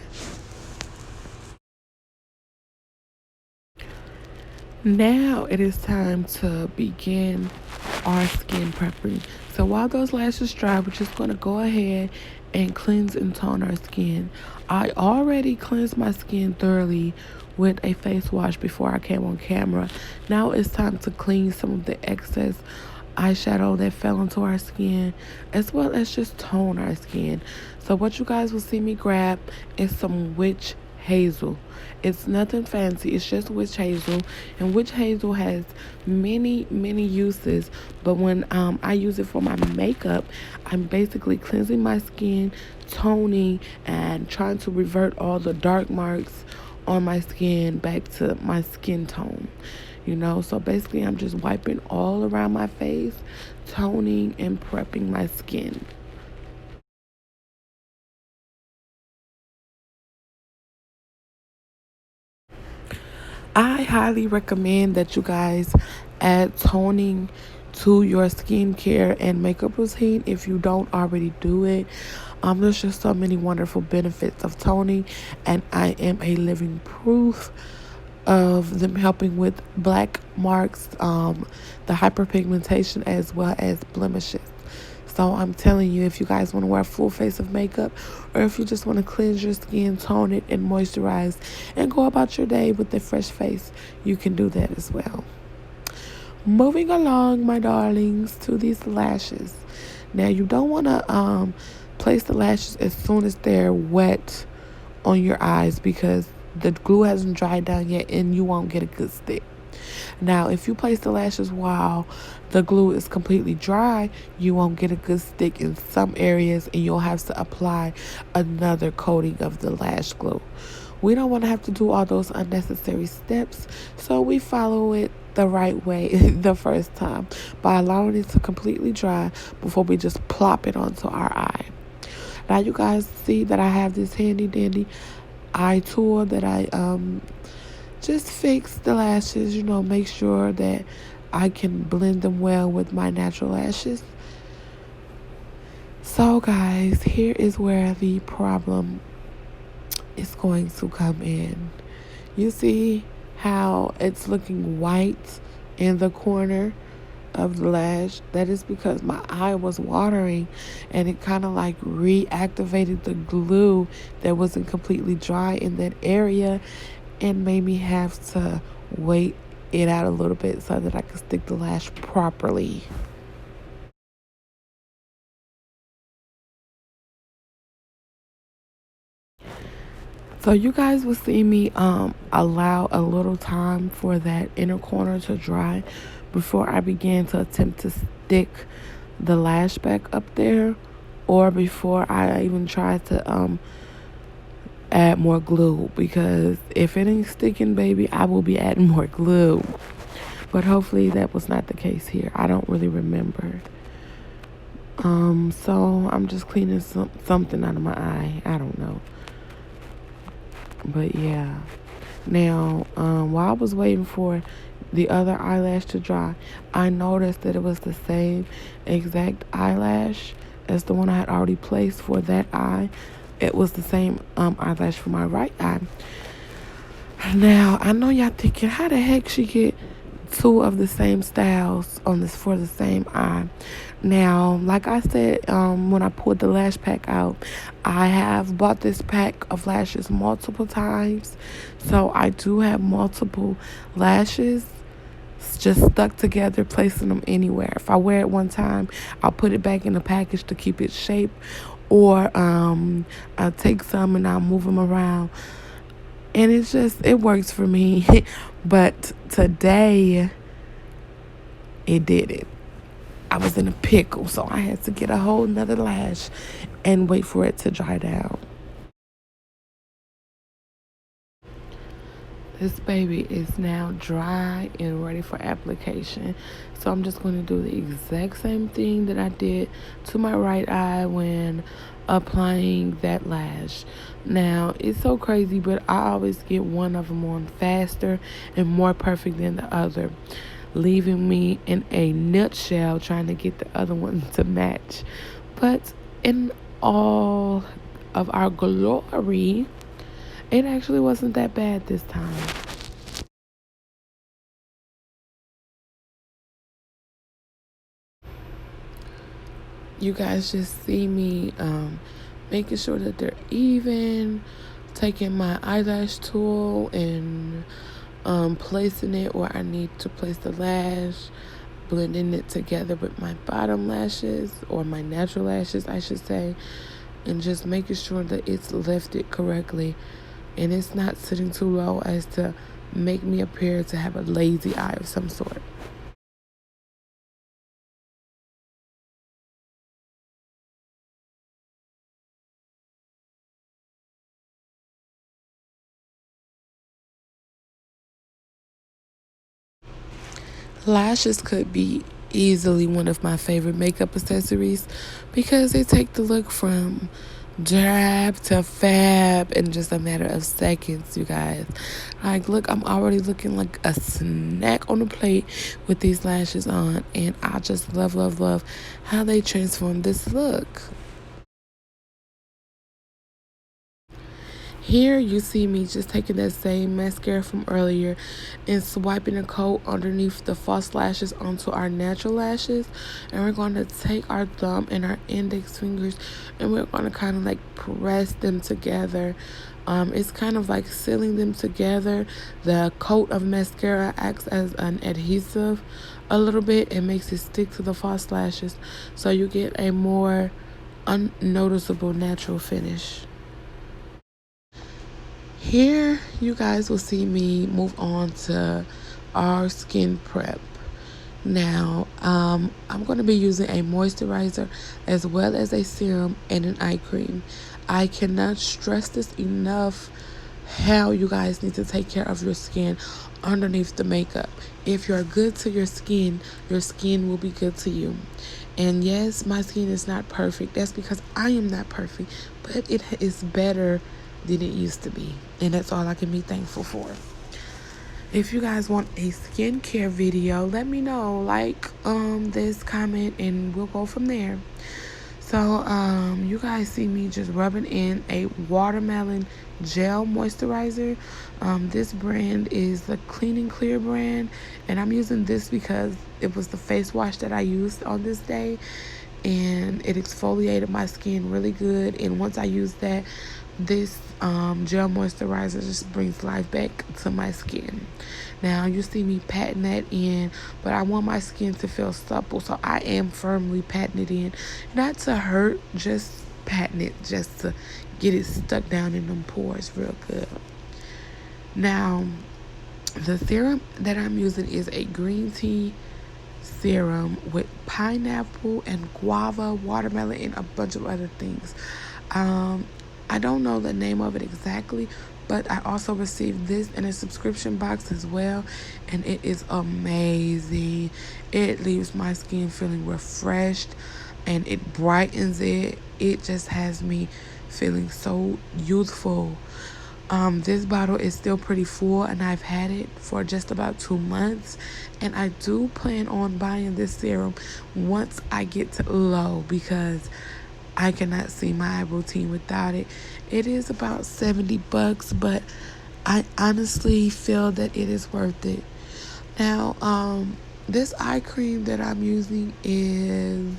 Now it is time to begin our skin prepping. So while those lashes dry, we're just going to go ahead and cleanse and tone our skin. I already cleansed my skin thoroughly with a face wash before I came on camera. Now it's time to clean some of the excess eyeshadow that fell into our skin, as well as just tone our skin. So what you guys will see me grab is some witch hazel. It's nothing fancy, it's just witch hazel, and witch hazel has many uses, but when I use it for my makeup, I'm basically cleansing my skin, toning, and trying to revert all the dark marks on my skin back to my skin tone, you know. So basically I'm just wiping all around my face, toning and prepping my skin. I highly recommend that you guys add toning to your skincare and makeup routine if you don't already do it. There's just so many wonderful benefits of toning, and I am a living proof of them helping with black marks, the hyperpigmentation, as well as blemishes. So I'm telling you, if you guys want to wear a full face of makeup, or if you just want to cleanse your skin, tone it, and moisturize, and go about your day with a fresh face, you can do that as well. Moving along, my darlings, to these lashes. Now, you don't want to place the lashes as soon as they're wet on your eyes, because the glue hasn't dried down yet and you won't get a good stick. Now, if you place the lashes while the glue is completely dry, you won't get a good stick in some areas, and you'll have to apply another coating of the lash glue. We don't want to have to do all those unnecessary steps, so we follow it the right way the first time by allowing it to completely dry before we just plop it onto our eye. Now, you guys see that I have this handy dandy eye tool that I just fix the lashes, make sure that I can blend them well with my natural lashes. So guys, here is where the problem is going to come in. You see how it's looking white in the corner of the lash? That is because my eye was watering, and it kind of like reactivated the glue that wasn't completely dry in that area, and made me have to wait it out a little bit so that I could stick the lash properly. So you guys will see me allow a little time for that inner corner to dry before I begin to attempt to stick the lash back up there, or before I even try to add more glue, because if it ain't sticking, baby, I will be adding more glue. But hopefully that was not the case here. I don't really remember. So I'm just cleaning something out of my eye. I don't know. But yeah. Now, while I was waiting for the other eyelash to dry, I noticed that it was the same exact eyelash as the one I had already placed for that eye. It was the same eyelash for my right eye. Now, I know y'all thinking, how the heck she get two of the same styles on this for the same eye? Now, like I said, when I pulled the lash pack out, I have bought this pack of lashes multiple times. So I do have multiple lashes just stuck together, placing them anywhere. If I wear it one time, I'll put it back in the package to keep its shape, or I'll take some and I'll move them around. And it works for me. But today, it didn't. I was in a pickle, so I had to get a whole nother lash and wait for it to dry down. This baby is now dry and ready for application. So I'm just going to do the exact same thing that I did to my right eye when applying that lash. Now, it's so crazy, but I always get one of them on faster and more perfect than the other, leaving me in a nutshell trying to get the other one to match. But in all of our glory, it actually wasn't that bad this time. You guys just see me making sure that they're even, taking my eyelash tool and placing it where I need to place the lash, blending it together with my bottom lashes, or my natural lashes, I should say, and just making sure that it's lifted correctly and it's not sitting too low as to make me appear to have a lazy eye of some sort. Lashes could be easily one of my favorite makeup accessories because they take the look from drab to fab in just a matter of seconds, you guys. Like, look, I'm already looking like a snack on the plate with these lashes on, and I just love, love, love how they transform this look. Here you see me just taking that same mascara from earlier and swiping a coat underneath the false lashes onto our natural lashes. And we're going to take our thumb and our index fingers and we're going to kind of like press them together. It's kind of like sealing them together. The coat of mascara acts as an adhesive a little bit and makes it stick to the false lashes. So you get a more unnoticeable natural finish. Here, you guys will see me move on to our skin prep. Now, I'm going to be using a moisturizer as well as a serum and an eye cream. I cannot stress this enough how you guys need to take care of your skin underneath the makeup. If you're good to your skin will be good to you. And yes, my skin is not perfect. That's because I am not perfect, but it is better than it used to be, and that's all I can be thankful for. If you guys want a skincare video, let me know. Like this, comment, and we'll go from there. So you guys see me just rubbing in a watermelon gel moisturizer. This brand is the Clean and Clear brand, and I'm using this because it was the face wash that I used on this day, and it exfoliated my skin really good. And once I used that, this gel moisturizer just brings life back to my skin. Now you see me patting that in, but I want my skin to feel supple, so I am firmly patting it in, not to hurt, just patting it just to get it stuck down in them pores real good. Now the serum that I'm using is a green tea serum with pineapple and guava, watermelon, and a bunch of other things. I don't know the name of it exactly, but I also received this in a subscription box as well, and it is amazing. It leaves my skin feeling refreshed and it brightens it. It just has me feeling so youthful. This bottle is still pretty full, and I've had it for just about 2 months, and I do plan on buying this serum once I get to low because I cannot see my routine without it. It is about $70, but I honestly feel that it is worth it. Now, this eye cream that I'm using is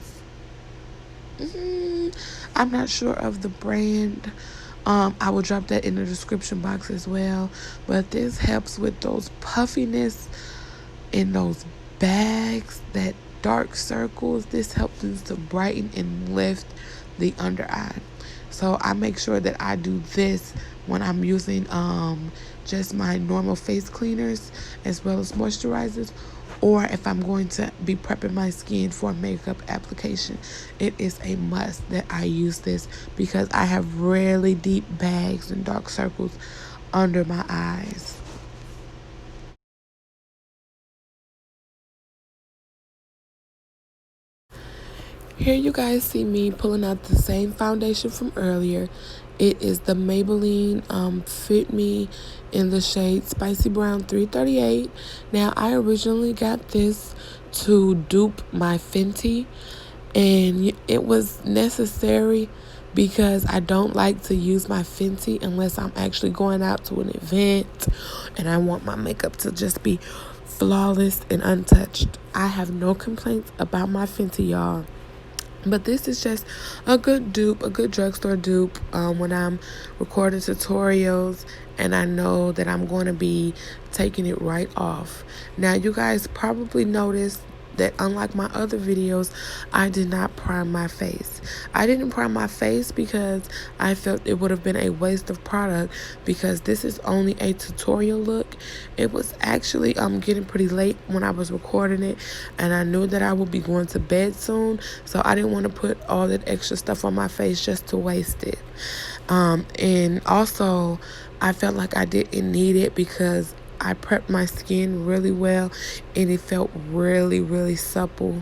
I'm not sure of the brand. I will drop that in the description box as well. But this helps with those puffiness in those bags, that dark circles. This helps us to brighten and lift the under eye. So I make sure that I do this when I'm using just my normal face cleaners as well as moisturizers, or if I'm going to be prepping my skin for makeup application. It is a must that I use this because I have really deep bags and dark circles under my eyes. Here you guys see me pulling out the same foundation from earlier. It is the Maybelline Fit Me in the shade Spicy Brown 338. Now, I originally got this to dupe my Fenty, and it was necessary because I don't like to use my Fenty unless I'm actually going out to an event and I want my makeup to just be flawless and untouched. I have no complaints about my Fenty, y'all. But this is just a good dupe, a good drugstore dupe when I'm recording tutorials and I know that I'm going to be taking it right off. Now, you guys probably noticed that unlike my other videos, I did not prime my face. I didn't prime my face because I felt it would have been a waste of product because this is only a tutorial look. It was actually getting pretty late when I was recording it, and I knew that I would be going to bed soon, so I didn't want to put all that extra stuff on my face just to waste it. And also, I felt like I didn't need it because I prepped my skin really well and it felt really, really supple.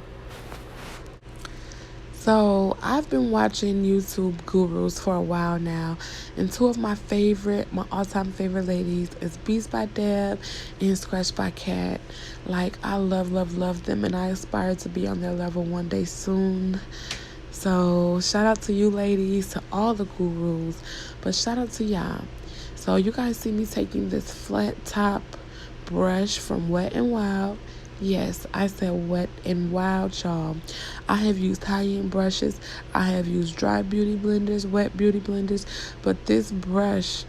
So I've been watching YouTube gurus for a while now, and two of my all-time favorite ladies is Beats by Deb and Scratch by Cat. Like, I love, love, love them, and I aspire to be on their level one day soon. So shout out to you ladies, to all the gurus, but shout out to y'all. So you guys see me taking this flat top brush from Wet n Wild. Yes, I said Wet n Wild, y'all. I have used high-end brushes. I have used dry beauty blenders, wet beauty blenders, but this brush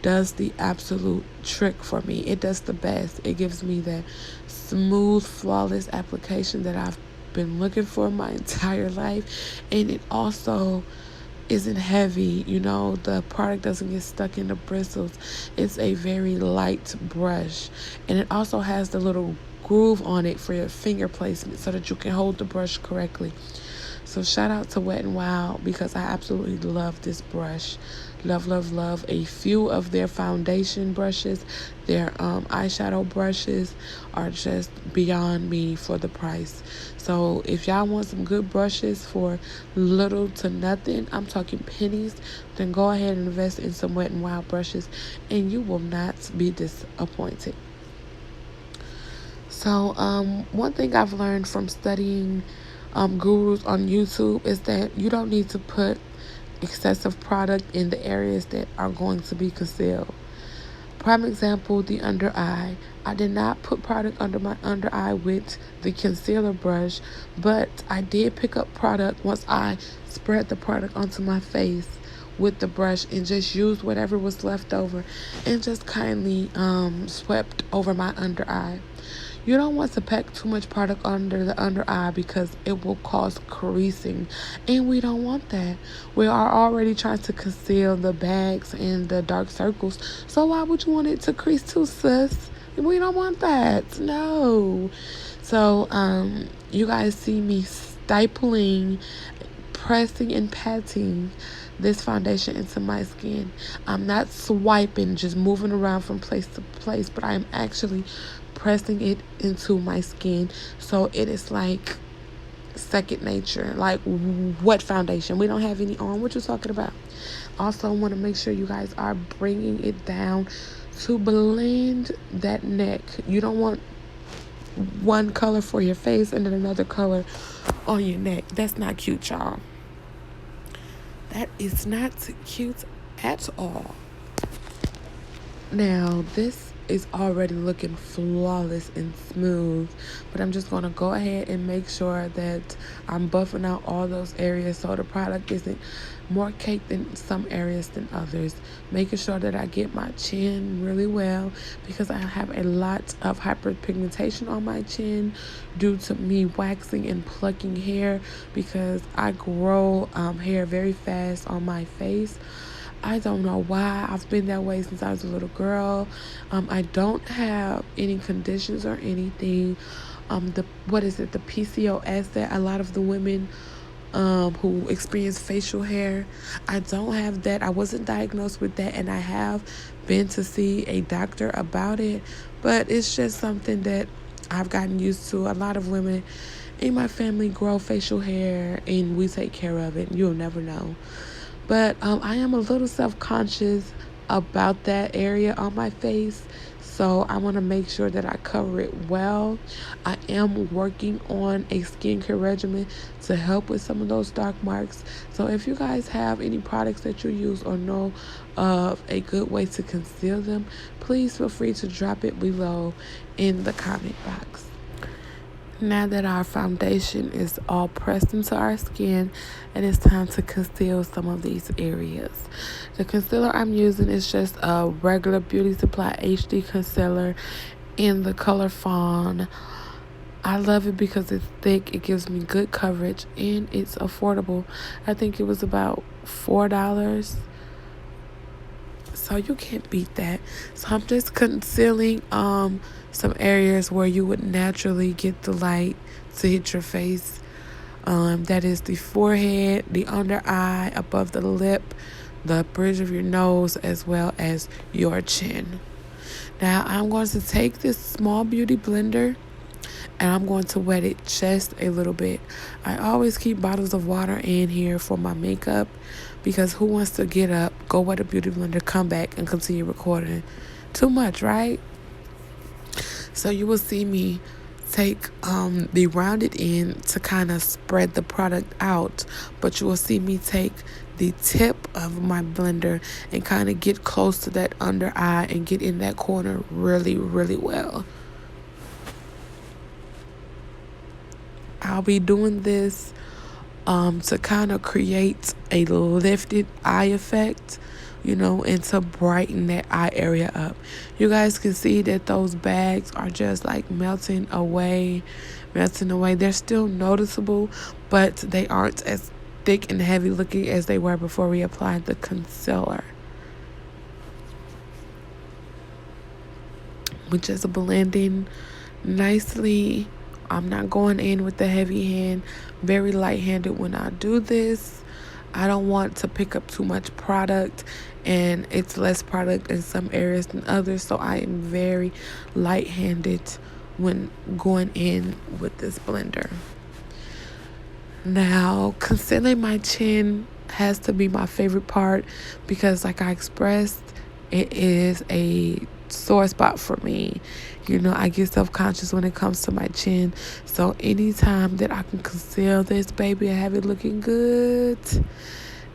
does the absolute trick for me. It does the best. It gives me that smooth, flawless application that I've been looking for my entire life, and it also isn't heavy. The product doesn't get stuck in the bristles. It's a very light brush, and it also has the little groove on it for your finger placement so that you can hold the brush correctly. So shout out to Wet n Wild, because I absolutely love this brush. Love, love, love. A few of their foundation brushes, their eyeshadow brushes are just beyond me for the price. So if y'all want some good brushes for little to nothing, I'm talking pennies, then go ahead and invest in some Wet n Wild brushes, and you will not be disappointed. So one thing I've learned from studying gurus on YouTube is that you don't need to put excessive product in the areas that are going to be concealed. Prime example, the under eye. I did not put product under my under eye with the concealer brush, but I did pick up product once I spread the product onto my face with the brush and just used whatever was left over and just kindly swept over my under eye. You don't want to pack too much product under the under eye because it will cause creasing, and we don't want that. We are already trying to conceal the bags and the dark circles, so why would you want it to crease too, sis? We don't want that. No. So you guys see me stipling, pressing and patting this foundation into my skin. I'm not swiping, just moving around from place to place, but I am actually pressing it into my skin, so it is like second nature. Like, what foundation? We don't have any on. What you talking about? Also want to make sure you guys are bringing it down to blend that neck. You don't want one color for your face and then another color on your neck. That's not cute, y'all. That is not cute at all. Now, this is already looking flawless and smooth, but I'm just going to go ahead and make sure that I'm buffing out all those areas so the product isn't more caked in some areas than others. Making sure that I get my chin really well, because I have a lot of hyperpigmentation on my chin due to me waxing and plucking hair, because I grow hair very fast on my face. I don't know why. I've been that way since I was a little girl. I don't have any conditions or anything. The PCOS that a lot of the women who experience facial hair, I don't have that. I wasn't diagnosed with that, and I have been to see a doctor about it, but it's just something that I've gotten used to. A lot of women in my family grow facial hair, and we take care of it. You'll never know. But I am a little self-conscious about that area on my face, so I want to make sure that I cover it well. I am working on a skincare regimen to help with some of those dark marks. So if you guys have any products that you use or know of a good way to conceal them, please feel free to drop it below in the comment box. Now that our foundation is all pressed into our skin, it is time to conceal some of these areas. The concealer I'm using is just a regular Beauty Supply HD concealer in the color Fawn. I love it because it's thick, it gives me good coverage, and it's affordable. I think it was about $4. So you can't beat that. So I'm just concealing some areas where you would naturally get the light to hit your face. That is the forehead, the under eye, above the lip, the bridge of your nose, as well as your chin. Now I'm going to take this small beauty blender and I'm going to wet it just a little bit. I always keep bottles of water in here for my makeup because who wants to get up, go wet a beauty blender, come back, and continue recording? Too much, right? So you will see me take the rounded end to kind of spread the product out, but you will see me take the tip of my blender and kind of get close to that under eye and get in that corner really, really well. I'll be doing this to kind of create a lifted eye effect, and to brighten that eye area up. You guys can see that those bags are just like melting away. They're still noticeable, but they aren't as thick and heavy looking as they were before we applied the concealer. We're just blending nicely. I'm not going in with the heavy hand, very light-handed when I do this. I don't want to pick up too much product, and it's less product in some areas than others, so I am very light-handed when going in with this blender. Now, concealing my chin has to be my favorite part because, like I expressed, it is a sore spot for me. I get self-conscious when it comes to my chin. So anytime that I can conceal this baby and have it looking good,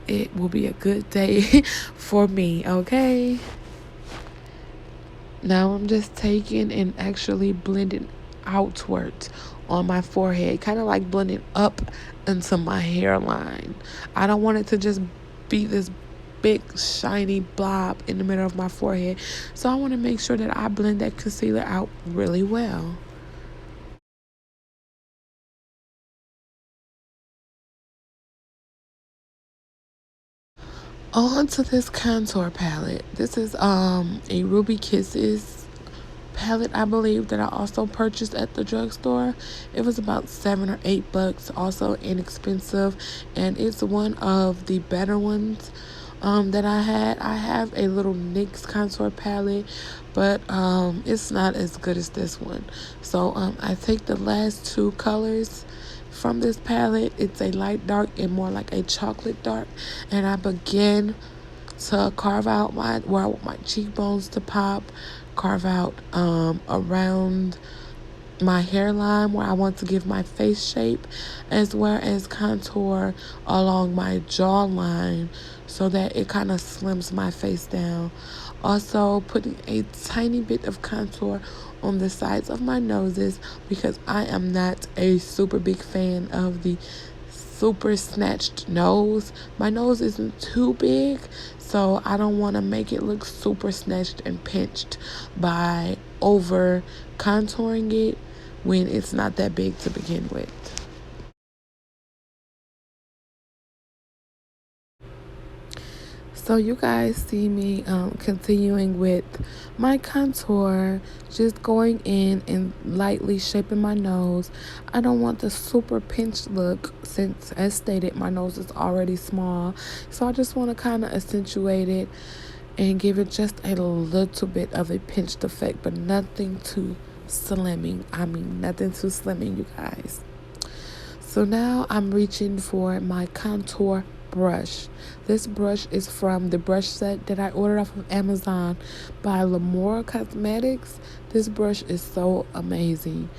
it will be a good day for me, okay? Now I'm just taking and actually blending outwards on my forehead, kind of like blending up into my hairline. I don't want it to just be this big shiny blob in the middle of my forehead, so I want to make sure that I blend that concealer out really well. On to this contour palette. This is a Ruby Kisses palette, I believe, that I also purchased at the drugstore. It was about $7 or $8, also inexpensive, and it's one of the better ones that I had. I have a little NYX contour palette, but it's not as good as this one. So I take the last two colors from this palette. It's a light dark and more like a chocolate dark, and I begin to carve out where I want my cheekbones to pop, carve out around my hairline where I want to give my face shape, as well as contour along my jawline so that it kind of slims my face down. Also putting a tiny bit of contour on the sides of my noses because I am not a super big fan of the super snatched nose. My nose isn't too big, so I don't want to make it look super snatched and pinched by over contouring it when it's not that big to begin with. So you guys see me continuing with my contour, just going in and lightly shaping my nose. I don't want the super pinched look since, as stated, my nose is already small. So I just want to kind of accentuate it and give it just a little bit of a pinched effect, but nothing too slimming. Nothing too slimming, you guys. So now I'm reaching for my contour brush. This brush is from the brush set that I ordered off of Amazon by Lamora Cosmetics. This brush is so amazing.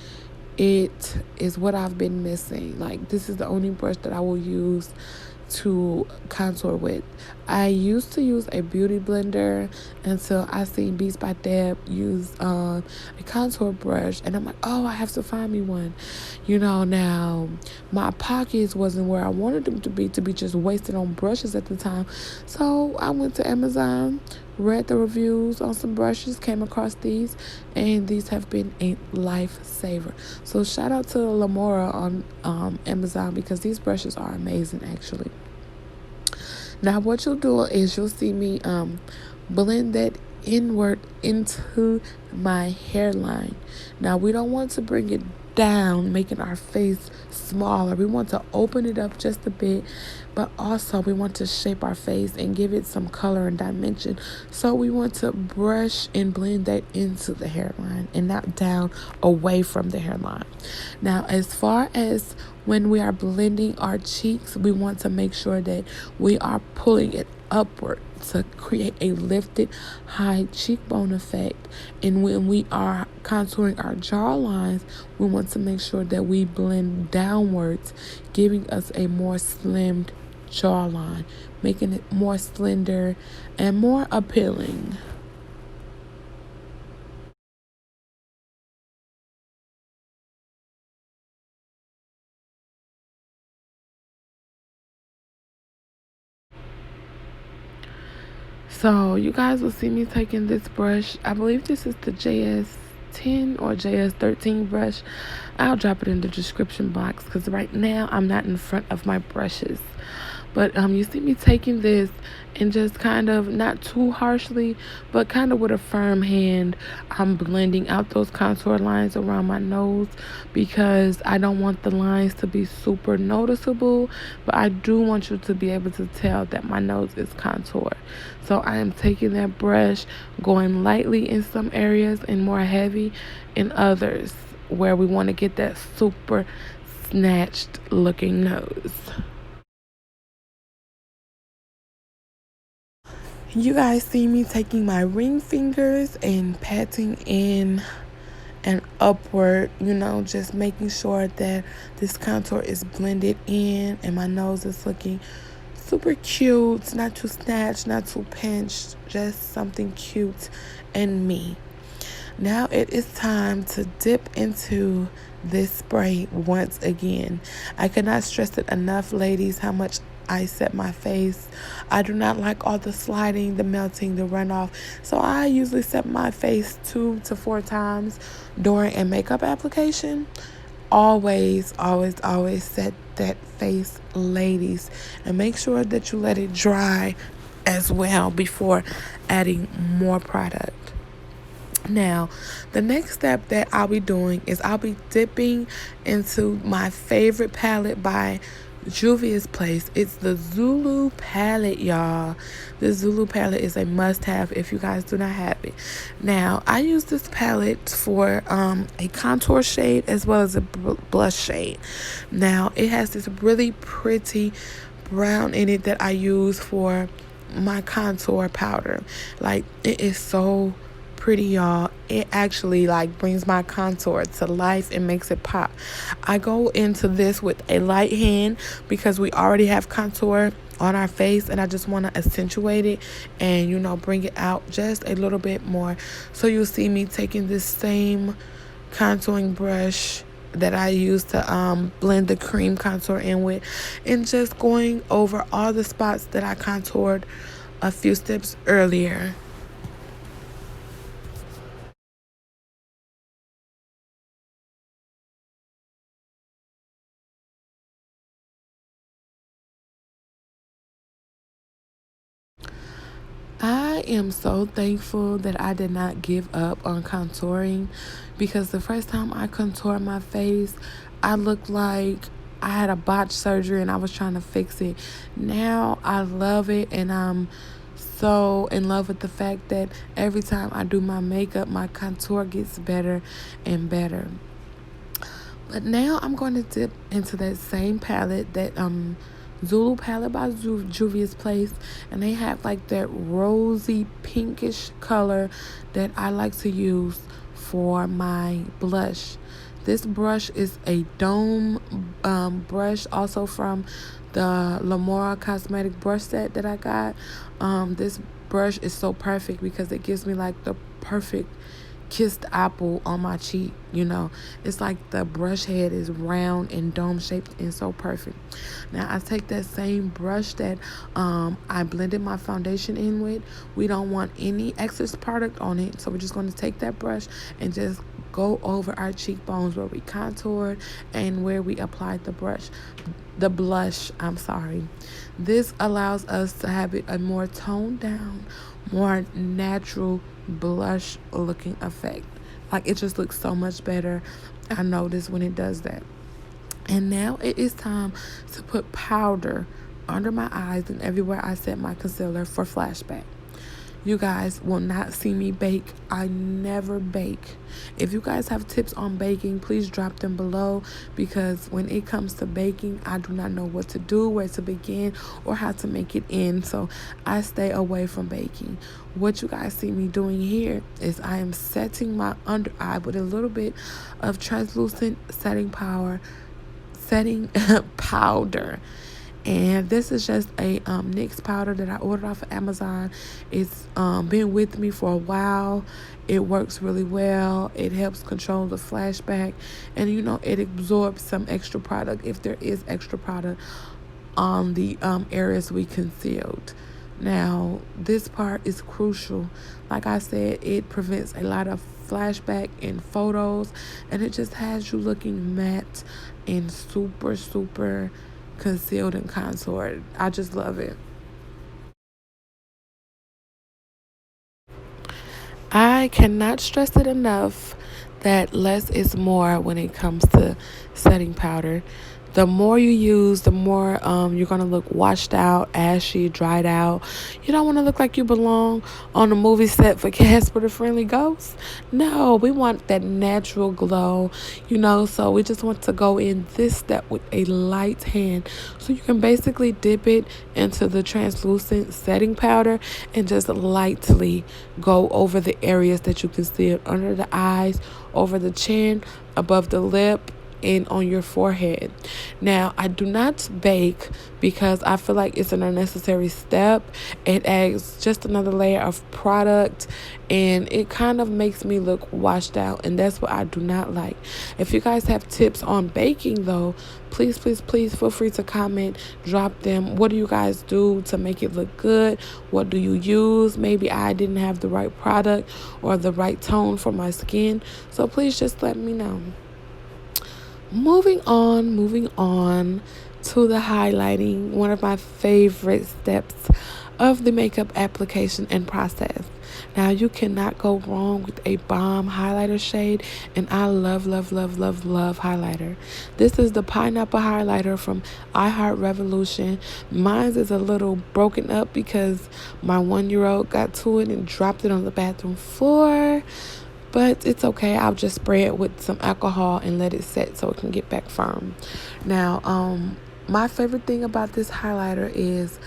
It is what I've been missing. Like, this is the only brush that I will use to contour with. I used to use a beauty blender until I seen Beats by Deb use a contour brush, and I'm like, oh, I have to find me one. Now my pockets wasn't where I wanted them to be just wasted on brushes at the time. So I went to Amazon, read the reviews on some brushes, came across these, and these have been a lifesaver. So shout out to Lamora on Amazon because these brushes are amazing actually. Now what you'll do is you'll see me blend that inward into my hairline. Now we don't want to bring it down, making our face smaller. We want to open it up just a bit, but also we want to shape our face and give it some color and dimension. So we want to brush and blend that into the hairline and not down away from the hairline. Now, as far as when we are blending our cheeks, we want to make sure that we are pulling it upward to create a lifted high cheekbone effect. And when we are contouring our jaw lines, we want to make sure that we blend downwards, giving us a more slimmed jawline, making it more slender and more appealing. So you guys will see me taking this brush. I believe this is the JS10 or JS13 brush. I'll drop it in the description box because right now I'm not in front of my brushes. But you see me taking this and just kind of, not too harshly, but kind of with a firm hand, I'm blending out those contour lines around my nose because I don't want the lines to be super noticeable, but I do want you to be able to tell that my nose is contoured. So I am taking that brush, going lightly in some areas and more heavy in others where we want to get that super snatched looking nose. You guys see me taking my ring fingers and patting in and upward, just making sure that this contour is blended in and my nose is looking super cute, not too snatched, not too pinched, just something cute and me. Now it is time to dip into this spray once again. I cannot stress it enough, ladies, how much I set my face. I do not like all the sliding, the melting, the runoff. So I usually set my face 2 to 4 times during a makeup application. Always, always, always set that face, ladies. And make sure that you let it dry as well before adding more product. Now, the next step that I'll be doing is I'll be dipping into my favorite palette by Juvia's place. It's the Zulu palette, y'all. The Zulu palette is a must-have if you guys do not have it. Now, I use this palette for a contour shade as well as a blush shade. Now, it has this really pretty brown in it that I use for my contour powder. Like, it is so pretty, y'all. It actually brings my contour to life and makes it pop. I go into this with a light hand because we already have contour on our face and I just want to accentuate it and bring it out just a little bit more. So you'll see me taking this same contouring brush that I use to blend the cream contour in with and just going over all the spots that I contoured a few steps earlier. I am so thankful that I did not give up on contouring because the first time I contoured my face, I looked like I had a botched surgery and I was trying to fix it. Now I love it and I'm so in love with the fact that every time I do my makeup, my contour gets better and better. But now I'm going to dip into that same palette, that Zulu palette by Juvia's place, and they have that rosy pinkish color that I like to use for my blush. This brush is a dome brush, also from the Lamora cosmetic brush set that I got. This brush is so perfect because it gives me the perfect kissed apple on my cheek. It's like the brush head is round and dome shaped and so perfect. Now I take that same brush that I blended my foundation in with. We don't want any excess product on it, so we're just going to take that brush and just go over our cheekbones where we contoured and where we applied the blush. This allows us to have it a more toned down, more natural blush looking effect. Like, it just looks so much better. I notice when it does that. And now it is time to put powder under my eyes and everywhere I set my concealer for flashback. You guys will not see me bake. I never bake. If you guys have tips on baking, please drop them below, because when it comes to baking, I do not know what to do, where to begin, or how to make it in. So I stay away from baking. What you guys see me doing here is I am setting my under eye with a little bit of translucent setting powder. And this is just a NYX powder that I ordered off of Amazon. It's been with me for a while. It works really well. It helps control the flashback. And, it absorbs some extra product if there is extra product on the areas we concealed. Now, this part is crucial. Like I said, it prevents a lot of flashback in photos. And it just has you looking matte and super, super concealed and contoured. I just love it. I cannot stress it enough that less is more when it comes to setting powder. The more you use, the more you're going to look washed out, ashy, dried out. You don't want to look like you belong on a movie set for Casper the Friendly Ghost. No, we want that natural glow, so we just want to go in this step with a light hand. So you can basically dip it into the translucent setting powder and just lightly go over the areas that you can see it, under the eyes, over the chin, above the lip, and on your forehead. Now, I do not bake because I feel like it's an unnecessary step. It adds just another layer of product, and it kind of makes me look washed out, and that's what I do not like. If you guys have tips on baking, though, please feel free to comment, drop them. What do you guys do to make it look good? What do you use? Maybe I didn't have the right product or the right tone for my skin, so please just let me know. Moving on to the highlighting, one of my favorite steps of the makeup application and process. Now, you cannot go wrong with a bomb highlighter shade, and I love highlighter. This is the pineapple highlighter from iHeart Revolution. Mine is a little broken up because my 1-year-old got to it and dropped it on the bathroom floor. But it's okay. I'll just spray it with some alcohol and let it set so it can get back firm. Now, my favorite thing about this highlighter is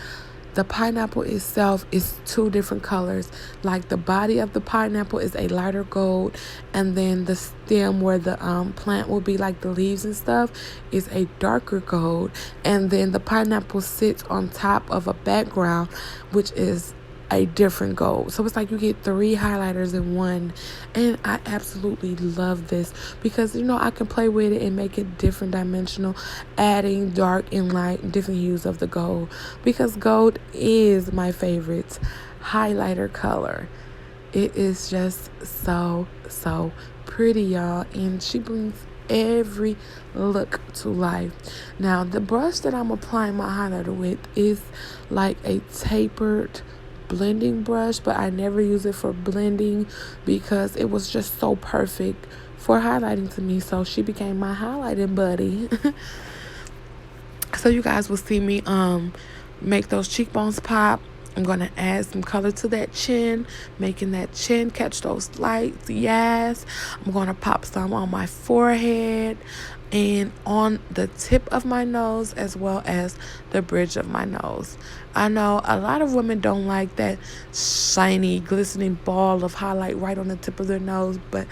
the pineapple itself is 2 different colors. Like, the body of the pineapple is a lighter gold, and then the stem where the plant will be, like the leaves and stuff, is a darker gold. And then the pineapple sits on top of a background, which is a different gold. So it's like you get 3 highlighters in one, and I absolutely love this because I can play with it and make it different dimensional, adding dark and light and different hues of the gold, because gold is my favorite highlighter color. It is just so pretty, y'all, and she brings every look to life. Now, the brush that I'm applying my highlighter with is like a tapered blending brush, but I never use it for blending because it was just so perfect for highlighting to me. So she became my highlighting buddy. So you guys will see me make those cheekbones pop. I'm going to add some color to that chin, making that chin catch those lights. Yes. I'm going to pop some on my forehead and on the tip of my nose, as well as the bridge of my nose. I know a lot of women don't like that shiny, glistening ball of highlight right on the tip of their nose, but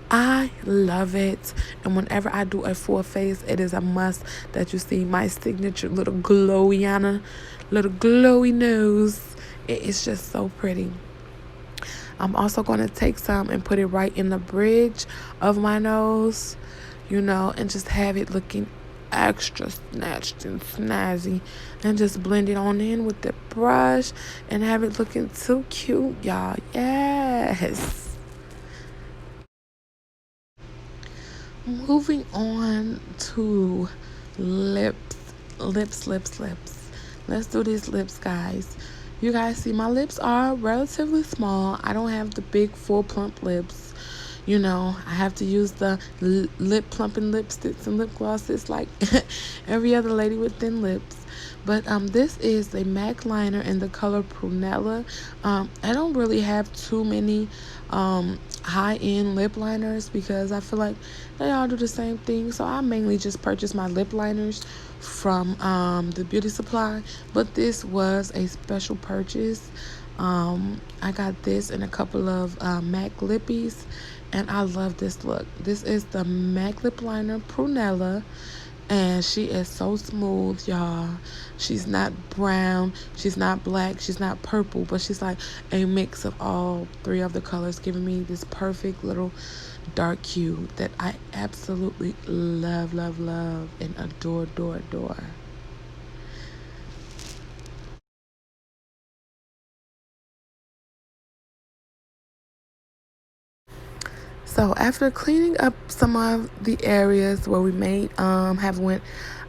I love it. And whenever I do a full face, it is a must that you see my signature little glowy nose. It is just so pretty. I'm also going to take some and put it right in the bridge of my nose, and just have it looking extra snatched and snazzy, and just blend it on in with the brush and have it looking too cute, y'all. Yes. Moving on to lips. Let's do these lips, guys. You guys see my lips are relatively small. I don't have the big full plump lips. You know, I have to use the lip plumping lipsticks and lip glosses like every other lady with thin lips. But this is a MAC liner in the color Prunella. I don't really have too many high-end lip liners because I feel like they all do the same thing. So I mainly just purchase my lip liners from the beauty supply. But this was a special purchase. I got this and a couple of MAC lippies, and I love this look. This is the MAC lip liner Prunella, and she is so smooth, y'all. She's not brown, she's not black, she's not purple, but she's like a mix of all three of the colors, giving me this perfect little dark hue that I absolutely love, love, love, and adore, adore, adore. So after cleaning up some of the areas where we may have went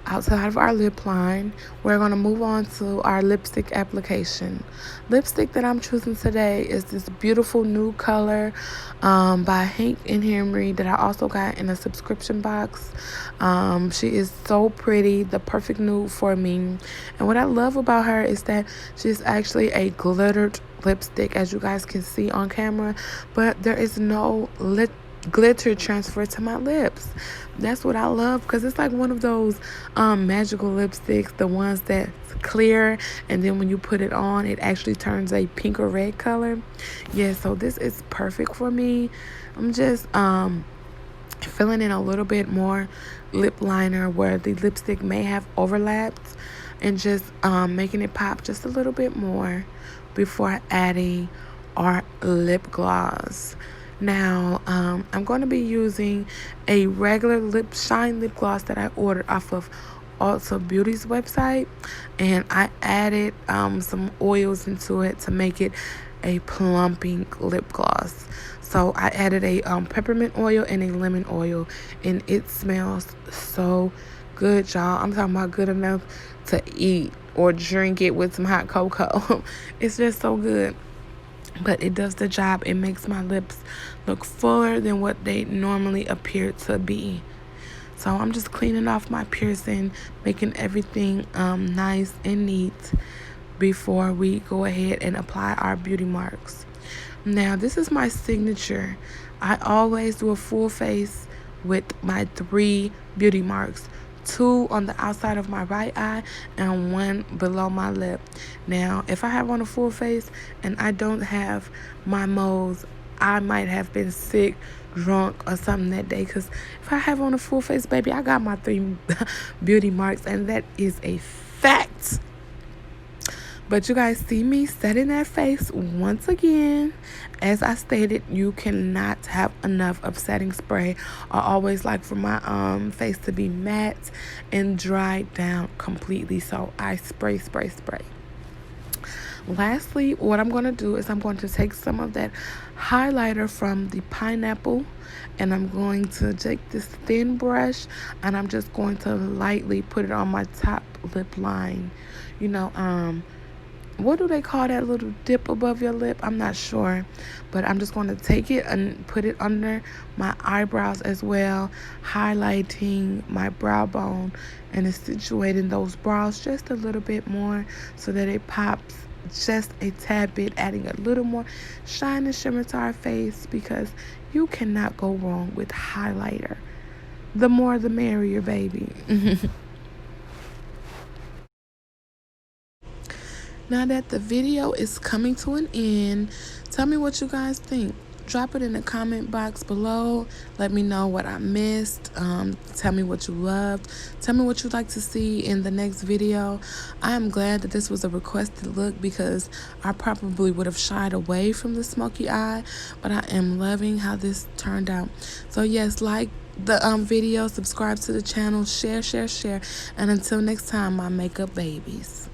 outside of our lip line, we're going to move on to our lipstick application. Lipstick that I'm choosing today is this beautiful new color by Hank&Henry that I also got in a subscription box. She is so pretty, the perfect nude for me. And what I love about her is that she's actually a glittered lipstick, as you guys can see on camera, but there is no glitter transfer to my lips. That's what I love, because it's like one of those magical lipsticks, the ones that's clear, and then when you put it on it actually turns a pink or red color. Yeah, so this is perfect for me. I'm just filling in a little bit more lip liner where the lipstick may have overlapped, and just making it pop just a little bit more before adding our lip gloss. Now, I'm going to be using a regular lip shine lip gloss that I ordered off of Ulta Beauty's website, and I added some oils into it to make it a plumping lip gloss. So I added a peppermint oil and a lemon oil, and it smells so good, y'all. I'm talking about good enough to eat or drink it with some hot cocoa. It's just so good. But it does the job. It makes my lips look fuller than what they normally appear to be. So I'm just cleaning off my piercing, making everything nice and neat before we go ahead and apply our beauty marks. Now, this is my signature. I always do a full face with my 3 beauty marks. 2 on the outside of my right eye and 1 below my lip. Now, if I have on a full face and I don't have my moles, I might have been sick, drunk, or something that day. Because if I have on a full face, baby, I got my 3 beauty marks, and that is a fact. But you guys see me setting that face once again. As I stated, you cannot have enough of setting spray. I always like for my face to be matte and dried down completely. So I spray, spray, spray. Lastly, what I'm going to do is I'm going to take some of that highlighter from the pineapple, and I'm going to take this thin brush, and I'm just going to lightly put it on my top lip line. You know, what do they call that little dip above your lip? I'm not sure, but I'm just going to take it and put it under my eyebrows as well, highlighting my brow bone and accentuating those brows just a little bit more so that it pops just a tad bit, adding a little more shine and shimmer to our face, because you cannot go wrong with highlighter. The more the merrier, baby. Now that the video is coming to an end, tell me what you guys think. Drop it in the comment box below. Let me know what I missed. Tell me what you loved. Tell me what you'd like to see in the next video. I am glad that this was a requested look, because I probably would have shied away from the smoky eye, but I am loving how this turned out. So yes, like the video, subscribe to the channel, share, share, share, and until next time, my makeup babies.